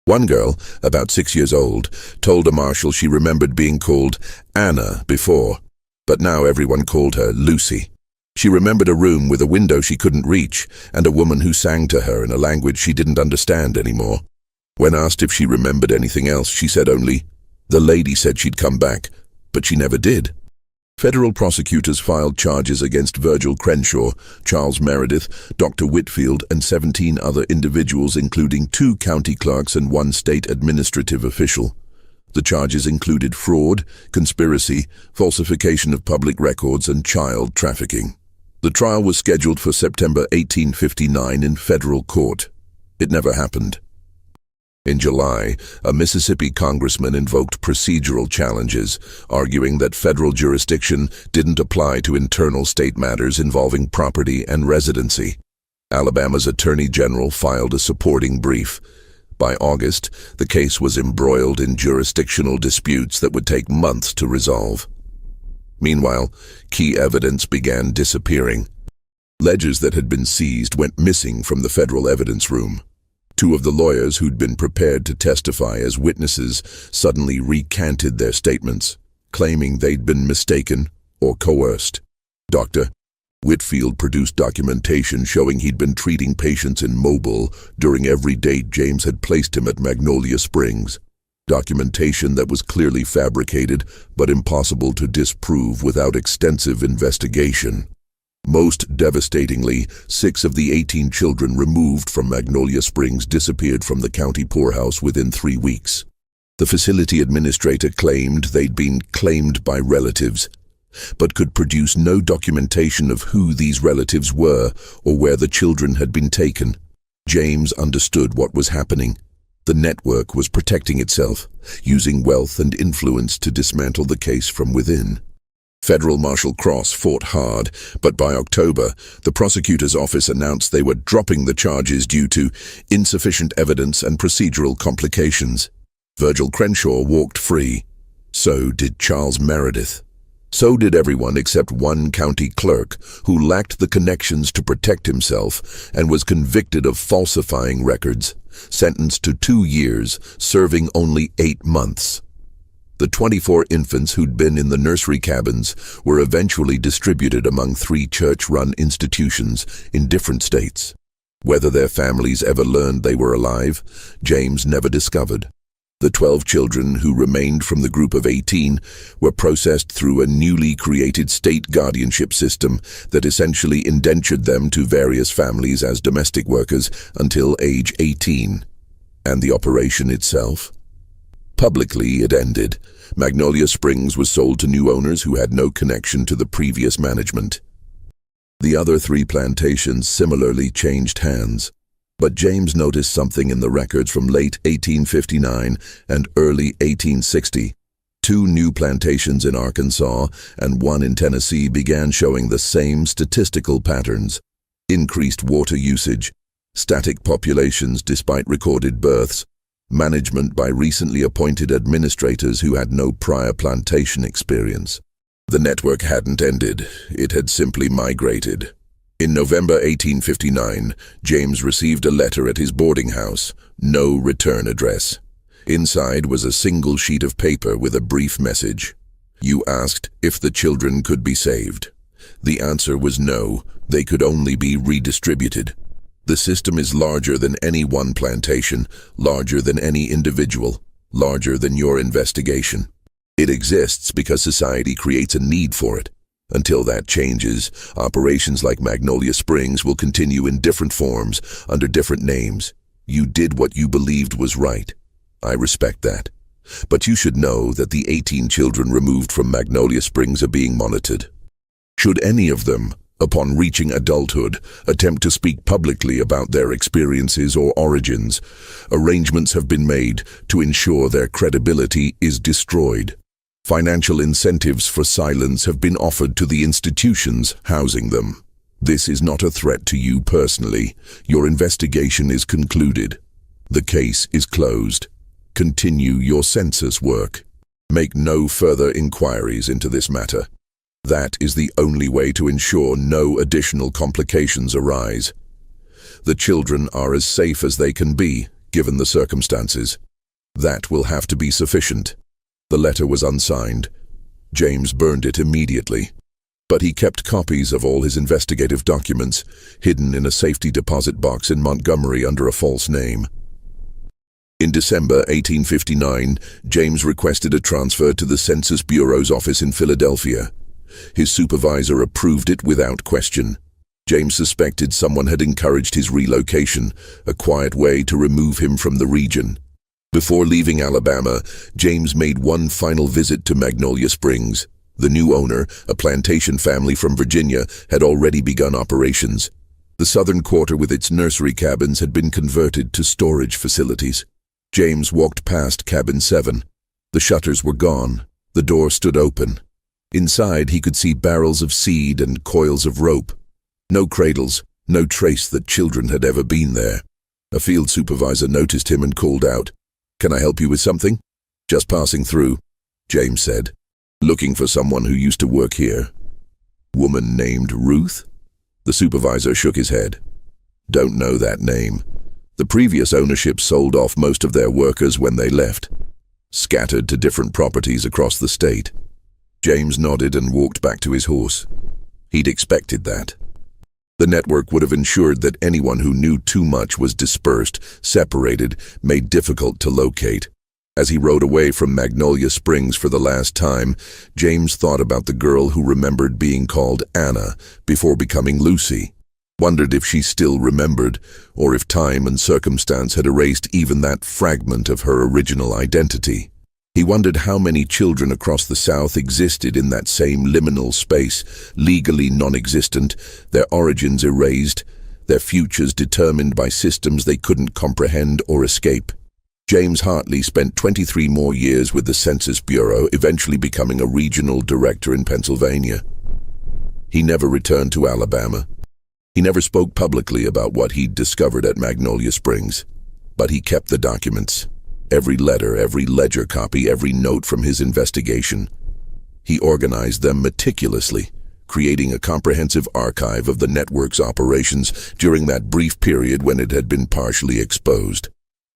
One girl, about 6 years old, told a marshal she remembered being called Anna before, but now everyone called her Lucy. She remembered a room with a window she couldn't reach and a woman who sang to her in a language she didn't understand anymore. When asked if she remembered anything else, she said only, "The lady said she'd come back, but she never did." Federal prosecutors filed charges against Virgil Crenshaw, Charles Meredith, Dr. Whitfield, and 17 other individuals, including 2 county clerks and 1 state administrative official. The charges included fraud, conspiracy, falsification of public records, and child trafficking. The trial was scheduled for September 1859 in federal court. It never happened. In July, a Mississippi congressman invoked procedural challenges, arguing that federal jurisdiction didn't apply to internal state matters involving property and residency. Alabama's Attorney General filed a supporting brief. By August, the case was embroiled in jurisdictional disputes that would take months to resolve. Meanwhile, key evidence began disappearing. Ledgers that had been seized went missing from the federal evidence room. 2 of the lawyers who'd been prepared to testify as witnesses suddenly recanted their statements, claiming they'd been mistaken or coerced. Dr. Whitfield produced documentation showing he'd been treating patients in Mobile during every date James had placed him at Magnolia Springs. Documentation that was clearly fabricated but impossible to disprove without extensive investigation. Most devastatingly, 6 of the 18 children removed from Magnolia Springs disappeared from the county poorhouse within 3 weeks. The facility administrator claimed they'd been claimed by relatives, but could produce no documentation of who these relatives were or where the children had been taken. James understood what was happening. The network was protecting itself, using wealth and influence to dismantle the case from within. Federal Marshal Cross fought hard, but by October, the prosecutor's office announced they were dropping the charges due to insufficient evidence and procedural complications. Virgil Crenshaw walked free. So did Charles Meredith. So did everyone except 1 county clerk who lacked the connections to protect himself and was convicted of falsifying records, sentenced to 2 years, serving only 8 months. The 24 infants who'd been in the nursery cabins were eventually distributed among 3 church-run institutions in different states. Whether their families ever learned they were alive, James never discovered. The 12 children who remained from the group of 18 were processed through a newly created state guardianship system that essentially indentured them to various families as domestic workers until age 18. And the operation itself? Publicly, it ended. Magnolia Springs was sold to new owners who had no connection to the previous management. The other 3 plantations similarly changed hands. But James noticed something in the records from late 1859 and early 1860. 2 new plantations in Arkansas and 1 in Tennessee began showing the same statistical patterns. Increased water usage, static populations despite recorded births, management by recently appointed administrators who had no prior plantation experience. The network hadn't ended, it had simply migrated. In November 1859, James received a letter at his boarding house, no return address. Inside was a single sheet of paper with a brief message. You asked if the children could be saved. The answer was no, they could only be redistributed. The system is larger than any one plantation, larger than any individual, larger than your investigation. It exists because society creates a need for it. Until that changes, operations like Magnolia Springs will continue in different forms, under different names. You did what you believed was right. I respect that. But you should know that the 18 children removed from Magnolia Springs are being monitored. Should any of them, upon reaching adulthood, attempt to speak publicly about their experiences or origins, arrangements have been made to ensure their credibility is destroyed. Financial incentives for silence have been offered to the institutions housing them. This is not a threat to you personally. Your investigation is concluded. The case is closed. Continue your census work. Make no further inquiries into this matter. That is the only way to ensure no additional complications arise. The children are as safe as they can be, given the circumstances. That will have to be sufficient. The letter was unsigned. James burned it immediately. But he kept copies of all his investigative documents, hidden in a safety deposit box in Montgomery under a false name. In December 1859, James requested a transfer to the Census Bureau's office in Philadelphia. His supervisor approved it without question. James suspected someone had encouraged his relocation, a quiet way to remove him from the region. Before leaving Alabama, James made one final visit to Magnolia Springs. The new owner, a plantation family from Virginia, had already begun operations. The southern quarter with its nursery cabins had been converted to storage facilities. James walked past cabin 7. The shutters were gone. The door stood open. Inside, he could see barrels of seed and coils of rope. No cradles, no trace that children had ever been there. A field supervisor noticed him and called out, "Can I help you with something?" "Just passing through," James said. "Looking for someone who used to work here." "Woman named Ruth?" The supervisor shook his head. "Don't know that name. The previous ownership sold off most of their workers when they left, scattered to different properties across the state." James nodded and walked back to his horse. He'd expected that. The network would have ensured that anyone who knew too much was dispersed, separated, made difficult to locate. As he rode away from Magnolia Springs for the last time, James thought about the girl who remembered being called Anna before becoming Lucy. Wondered if she still remembered, or if time and circumstance had erased even that fragment of her original identity. He wondered how many children across the South existed in that same liminal space, legally non-existent, their origins erased, their futures determined by systems they couldn't comprehend or escape. James Hartley spent 23 more years with the Census Bureau, eventually becoming a regional director in Pennsylvania. He never returned to Alabama. He never spoke publicly about what he'd discovered at Magnolia Springs. But he kept the documents. Every letter, every ledger copy, every note from his investigation. He organized them meticulously, creating a comprehensive archive of the network's operations during that brief period when it had been partially exposed.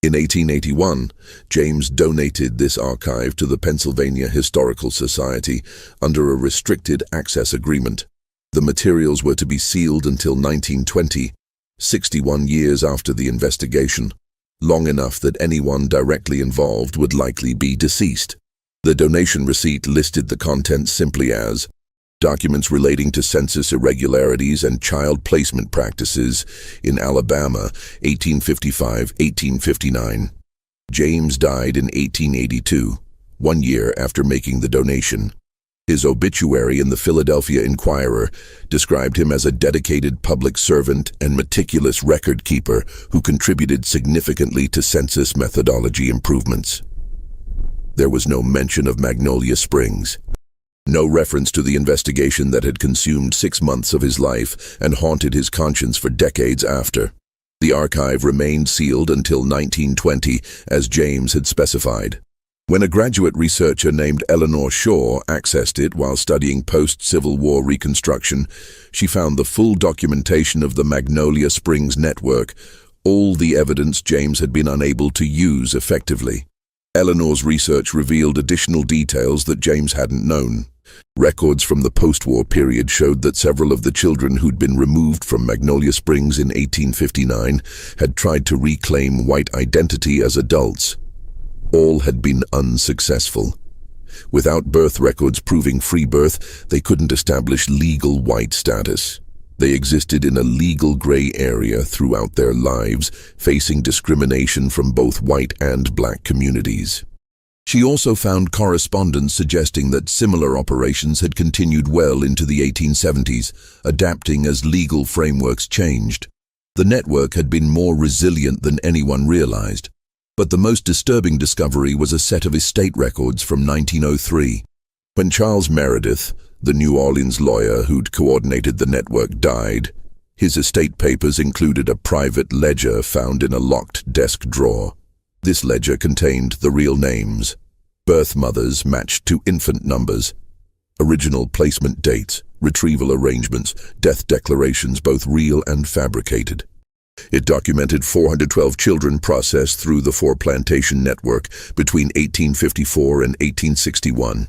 In 1881, James donated this archive to the Pennsylvania Historical Society under a restricted access agreement. The materials were to be sealed until 1920, 61 years after the investigation. Long enough that anyone directly involved would likely be deceased. The donation receipt listed the contents simply as documents relating to census irregularities and child placement practices in Alabama, 1855-1859. James died in 1882, 1 year after making the donation. His obituary in the Philadelphia Inquirer described him as a dedicated public servant and meticulous record keeper who contributed significantly to census methodology improvements. There was no mention of Magnolia Springs. No reference to the investigation that had consumed 6 months of his life and haunted his conscience for decades after. The archive remained sealed until 1920, as James had specified. When a graduate researcher named Eleanor Shaw accessed it while studying post-Civil War reconstruction, she found the full documentation of the Magnolia Springs network, all the evidence James had been unable to use effectively. Eleanor's research revealed additional details that James hadn't known. Records from the post-war period showed that several of the children who'd been removed from Magnolia Springs in 1859 had tried to reclaim white identity as adults. All had been unsuccessful. Without birth records proving free birth, they couldn't establish legal white status. They existed in a legal gray area throughout their lives, facing discrimination from both white and black communities. She also found correspondence suggesting that similar operations had continued well into the 1870s, adapting as legal frameworks changed. The network had been more resilient than anyone realized. But the most disturbing discovery was a set of estate records from 1903. When Charles Meredith, the New Orleans lawyer who'd coordinated the network, died, his estate papers included a private ledger found in a locked desk drawer. This ledger contained the real names, birth mothers matched to infant numbers, original placement dates, retrieval arrangements, death declarations, both real and fabricated. It documented 412 children processed through the four-plantation network between 1854 and 1861.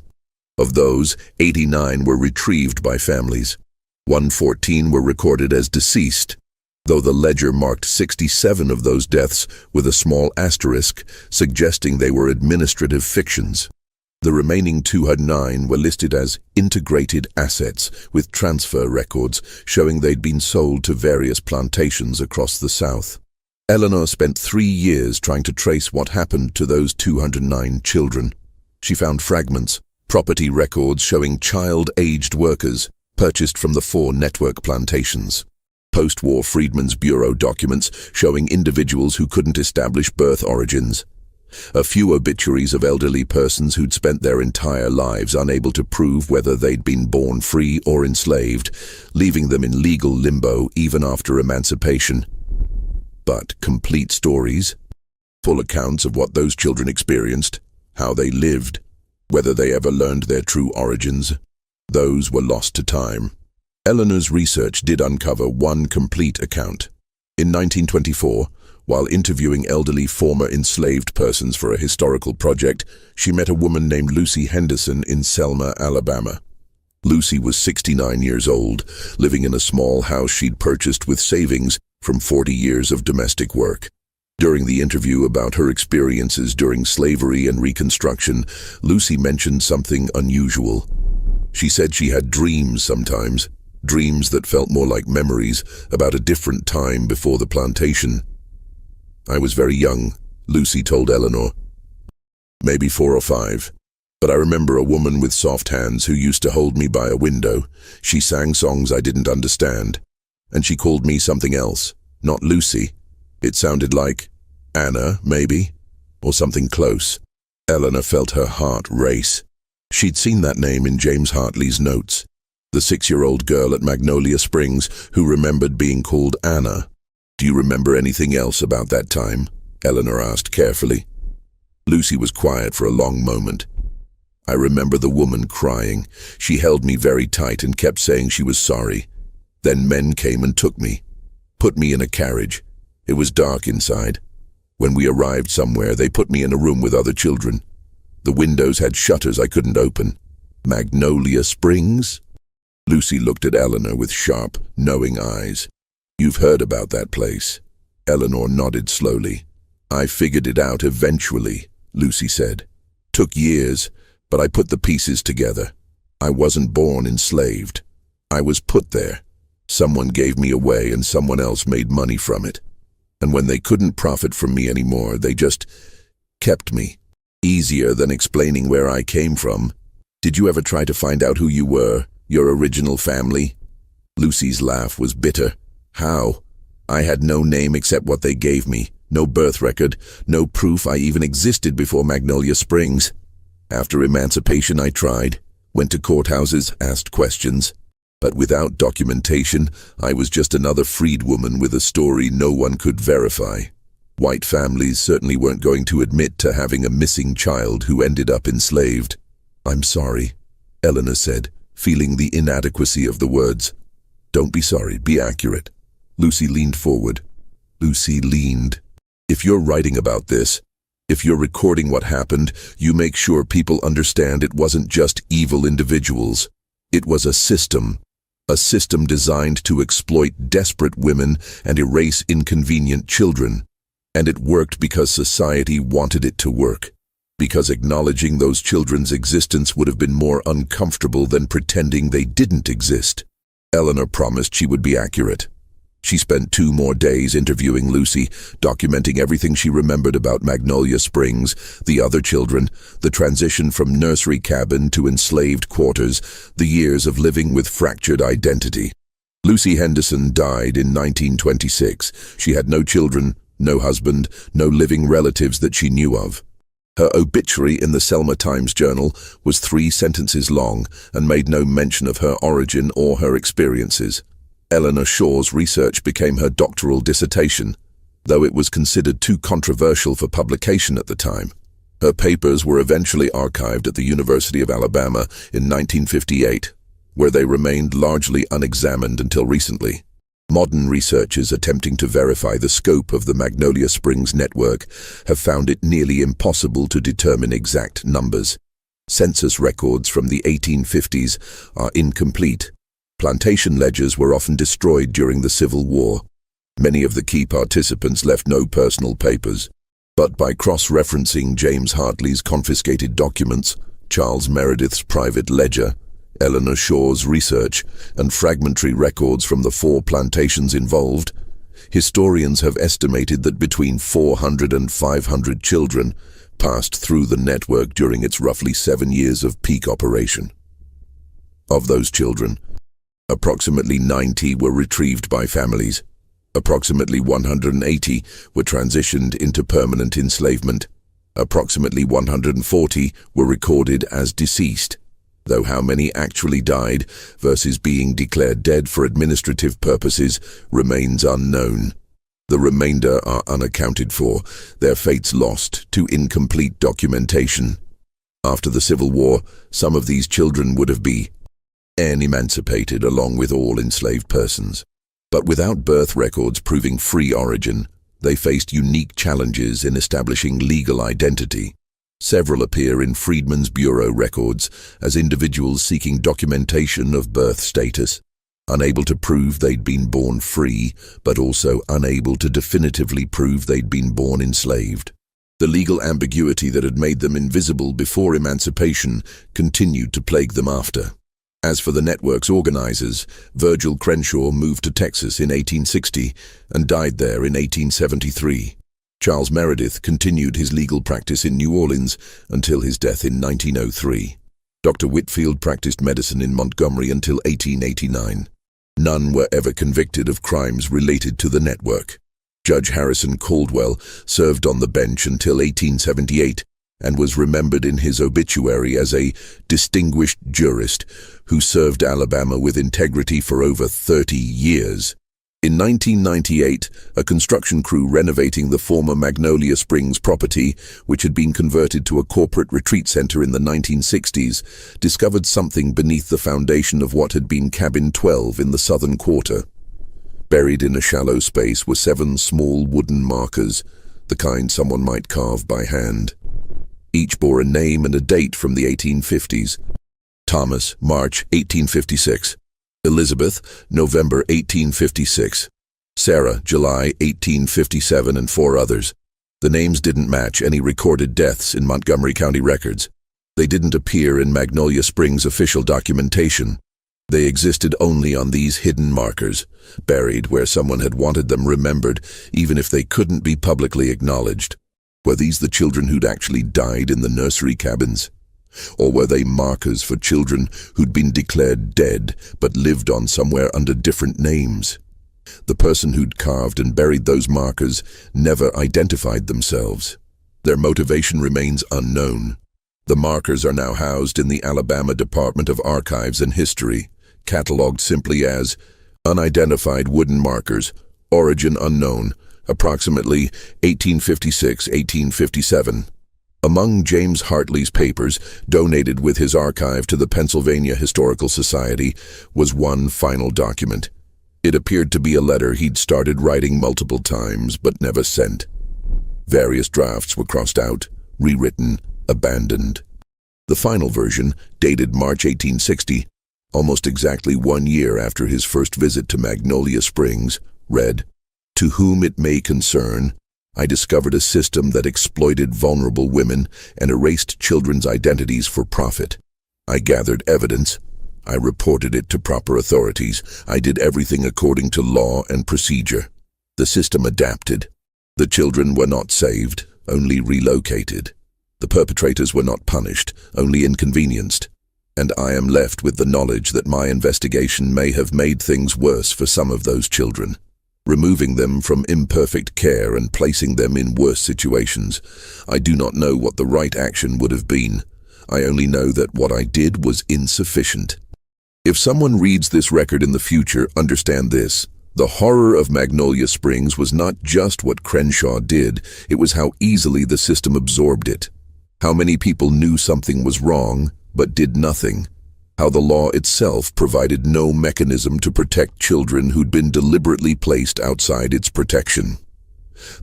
Of those, 89 were retrieved by families. 114 were recorded as deceased, though the ledger marked 67 of those deaths with a small asterisk, suggesting they were administrative fictions. The remaining 209 were listed as integrated assets with transfer records showing they'd been sold to various plantations across the South. Eleanor spent 3 years trying to trace what happened to those 209 children. She found fragments, property records showing child-aged workers purchased from the 4 network plantations. Post-war Freedmen's Bureau documents showing individuals who couldn't establish birth origins. A few obituaries of elderly persons who'd spent their entire lives unable to prove whether they'd been born free or enslaved, leaving them in legal limbo even after emancipation. But complete stories, full accounts of what those children experienced, how they lived, whether they ever learned their true origins, those were lost to time. Eleanor's research did uncover one complete account. In 1924, while interviewing elderly former enslaved persons for a historical project, she met a woman named Lucy Henderson in Selma, Alabama. Lucy was 69 years old, living in a small house she'd purchased with savings from 40 years of domestic work. During the interview about her experiences during slavery and Reconstruction, Lucy mentioned something unusual. She said she had dreams sometimes, dreams that felt more like memories about a different time before the plantation. I was very young, Lucy told Eleanor. Maybe 4 or 5. But I remember a woman with soft hands who used to hold me by a window. She sang songs I didn't understand. And she called me something else, not Lucy. It sounded like Anna, maybe, or something close. Eleanor felt her heart race. She'd seen that name in James Hartley's notes, the 6-year-old girl at Magnolia Springs who remembered being called Anna. Do you remember anything else about that time? Eleanor asked carefully. Lucy was quiet for a long moment. I remember the woman crying. She held me very tight and kept saying she was sorry. Then men came and took me, put me in a carriage. It was dark inside. When we arrived somewhere, they put me in a room with other children. The windows had shutters I couldn't open. Magnolia Springs? Lucy looked at Eleanor with sharp, knowing eyes. You've heard about that place. Eleanor nodded slowly. I figured it out eventually, Lucy said. Took years, but I put the pieces together. I wasn't born enslaved. I was put there. Someone gave me away and someone else made money from it. And when they couldn't profit from me anymore, they just kept me. Easier than explaining where I came from. Did you ever try to find out who you were, your original family? Lucy's laugh was bitter. How? I had no name except what they gave me, no birth record, no proof I even existed before Magnolia Springs. After emancipation I tried, went to courthouses, asked questions. But without documentation, I was just another freed woman with a story no one could verify. White families certainly weren't going to admit to having a missing child who ended up enslaved. "I'm sorry," Eleanor said, feeling the inadequacy of the words. "Don't be sorry, be accurate." Lucy leaned forward. Lucy leaned. "If you're writing about this, if you're recording what happened, you make sure people understand it wasn't just evil individuals. It was a system designed to exploit desperate women and erase inconvenient children. And it worked because society wanted it to work. Because acknowledging those children's existence would have been more uncomfortable than pretending they didn't exist." Eleanor promised she would be accurate. She spent 2 more days interviewing Lucy, documenting everything she remembered about Magnolia Springs, the other children, the transition from nursery cabin to enslaved quarters, the years of living with fractured identity. Lucy Henderson died in 1926. She had no children, no husband, no living relatives that she knew of. Her obituary in the Selma Times-Journal was 3 sentences long and made no mention of her origin or her experiences. Eleanor Shaw's research became her doctoral dissertation, though it was considered too controversial for publication at the time. Her papers were eventually archived at the University of Alabama in 1958, where they remained largely unexamined until recently. Modern researchers attempting to verify the scope of the Magnolia Springs network have found it nearly impossible to determine exact numbers. Census records from the 1850s are incomplete. Plantation ledgers were often destroyed during the Civil War. Many of the key participants left no personal papers. But by cross-referencing James Hartley's confiscated documents, Charles Meredith's private ledger, Eleanor Shaw's research, and fragmentary records from the 4 plantations involved, historians have estimated that between 400 and 500 children passed through the network during its roughly 7 years of peak operation. Of those children, approximately 90 were retrieved by families. Approximately 180 were transitioned into permanent enslavement. Approximately 140 were recorded as deceased, though how many actually died versus being declared dead for administrative purposes remains unknown. The remainder are unaccounted for, their fates lost to incomplete documentation. After the Civil War, some of these children would have been emancipated along with all enslaved persons. But without birth records proving free origin, they faced unique challenges in establishing legal identity. Several appear in Freedmen's Bureau records as individuals seeking documentation of birth status, unable to prove they'd been born free, but also unable to definitively prove they'd been born enslaved. The legal ambiguity that had made them invisible before emancipation continued to plague them after. As for the network's organizers, Virgil Crenshaw moved to Texas in 1860 and died there in 1873. Charles Meredith continued his legal practice in New Orleans until his death in 1903. Dr. Whitfield practiced medicine in Montgomery until 1889. None were ever convicted of crimes related to the network. Judge Harrison Caldwell served on the bench until 1878 and was remembered in his obituary as a distinguished jurist who served Alabama with integrity for over 30 years. In 1998, a construction crew renovating the former Magnolia Springs property, which had been converted to a corporate retreat center in the 1960s, discovered something beneath the foundation of what had been Cabin 12 in the southern quarter. Buried in a shallow space were 7 small wooden markers, the kind someone might carve by hand. Each bore a name and a date from the 1850s. Thomas, March 1856. Elizabeth, November 1856. Sarah, July 1857, and 4 others. The names didn't match any recorded deaths in Montgomery County records. They didn't appear in Magnolia Springs' official documentation. They existed only on these hidden markers, buried where someone had wanted them remembered, even if they couldn't be publicly acknowledged. Were these the children who'd actually died in the nursery cabins? Or were they markers for children who'd been declared dead but lived on somewhere under different names? The person who'd carved and buried those markers never identified themselves. Their motivation remains unknown. The markers are now housed in the Alabama Department of Archives and History, catalogued simply as unidentified wooden markers, origin unknown, approximately 1856-1857. Among James Hartley's papers, donated with his archive to the Pennsylvania Historical Society, was one final document. It appeared to be a letter he'd started writing multiple times but never sent. Various drafts were crossed out, rewritten, abandoned. The final version, dated March 1860, almost exactly 1 year after his first visit to Magnolia Springs, read, "To whom it may concern, I discovered a system that exploited vulnerable women and erased children's identities for profit. I gathered evidence. I reported it to proper authorities. I did everything according to law and procedure. The system adapted. The children were not saved, only relocated. The perpetrators were not punished, only inconvenienced. And I am left with the knowledge that my investigation may have made things worse for some of those children, removing them from imperfect care and placing them in worse situations. I do not know what the right action would have been. I only know that what I did was insufficient." If someone reads this record in the future, understand this. The horror of Magnolia Springs was not just what Crenshaw did, it was how easily the system absorbed it. How many people knew something was wrong, but did nothing. How the law itself provided no mechanism to protect children who'd been deliberately placed outside its protection.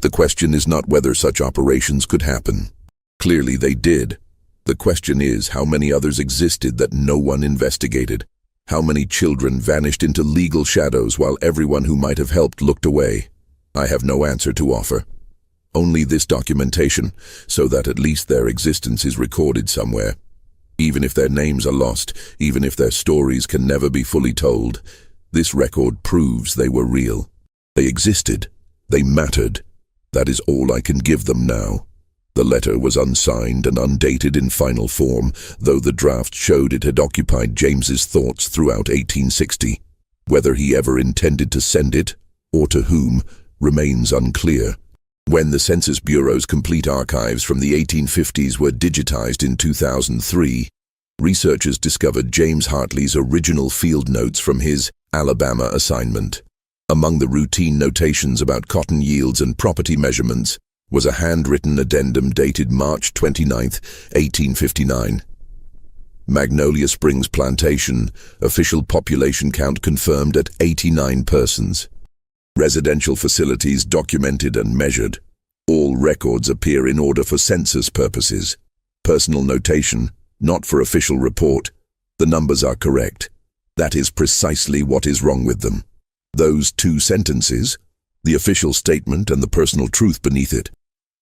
The question is not whether such operations could happen. Clearly they did. The question is how many others existed that no one investigated. How many children vanished into legal shadows while everyone who might have helped looked away? I have no answer to offer. Only this documentation, so that at least their existence is recorded somewhere. Even if their names are lost, even if their stories can never be fully told, this record proves they were real. They existed. They mattered. That is all I can give them now. The letter was unsigned and undated in final form, though the draft showed it had occupied James's thoughts throughout 1860. Whether he ever intended to send it, or to whom, remains unclear. When the Census Bureau's complete archives from the 1850s were digitized in 2003, researchers discovered James Hartley's original field notes from his Alabama assignment. Among the routine notations about cotton yields and property measurements was a handwritten addendum dated March 29, 1859. Magnolia Springs Plantation, official population count confirmed at 89 persons. Residential facilities documented and measured. All records appear in order for census purposes. Personal notation, not for official report. The numbers are correct. That is precisely what is wrong with them. Those two sentences, the official statement and the personal truth beneath it,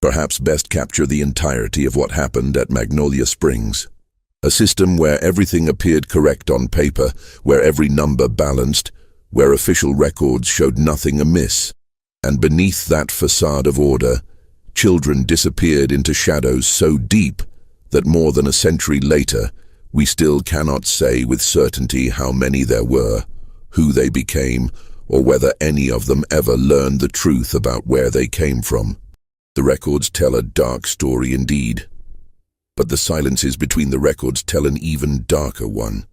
perhaps best capture the entirety of what happened at Magnolia Springs. A system where everything appeared correct on paper, where every number balanced, where official records showed nothing amiss. And beneath that facade of order, children disappeared into shadows so deep that more than a century later, we still cannot say with certainty how many there were, who they became, or whether any of them ever learned the truth about where they came from. The records tell a dark story indeed, but the silences between the records tell an even darker one.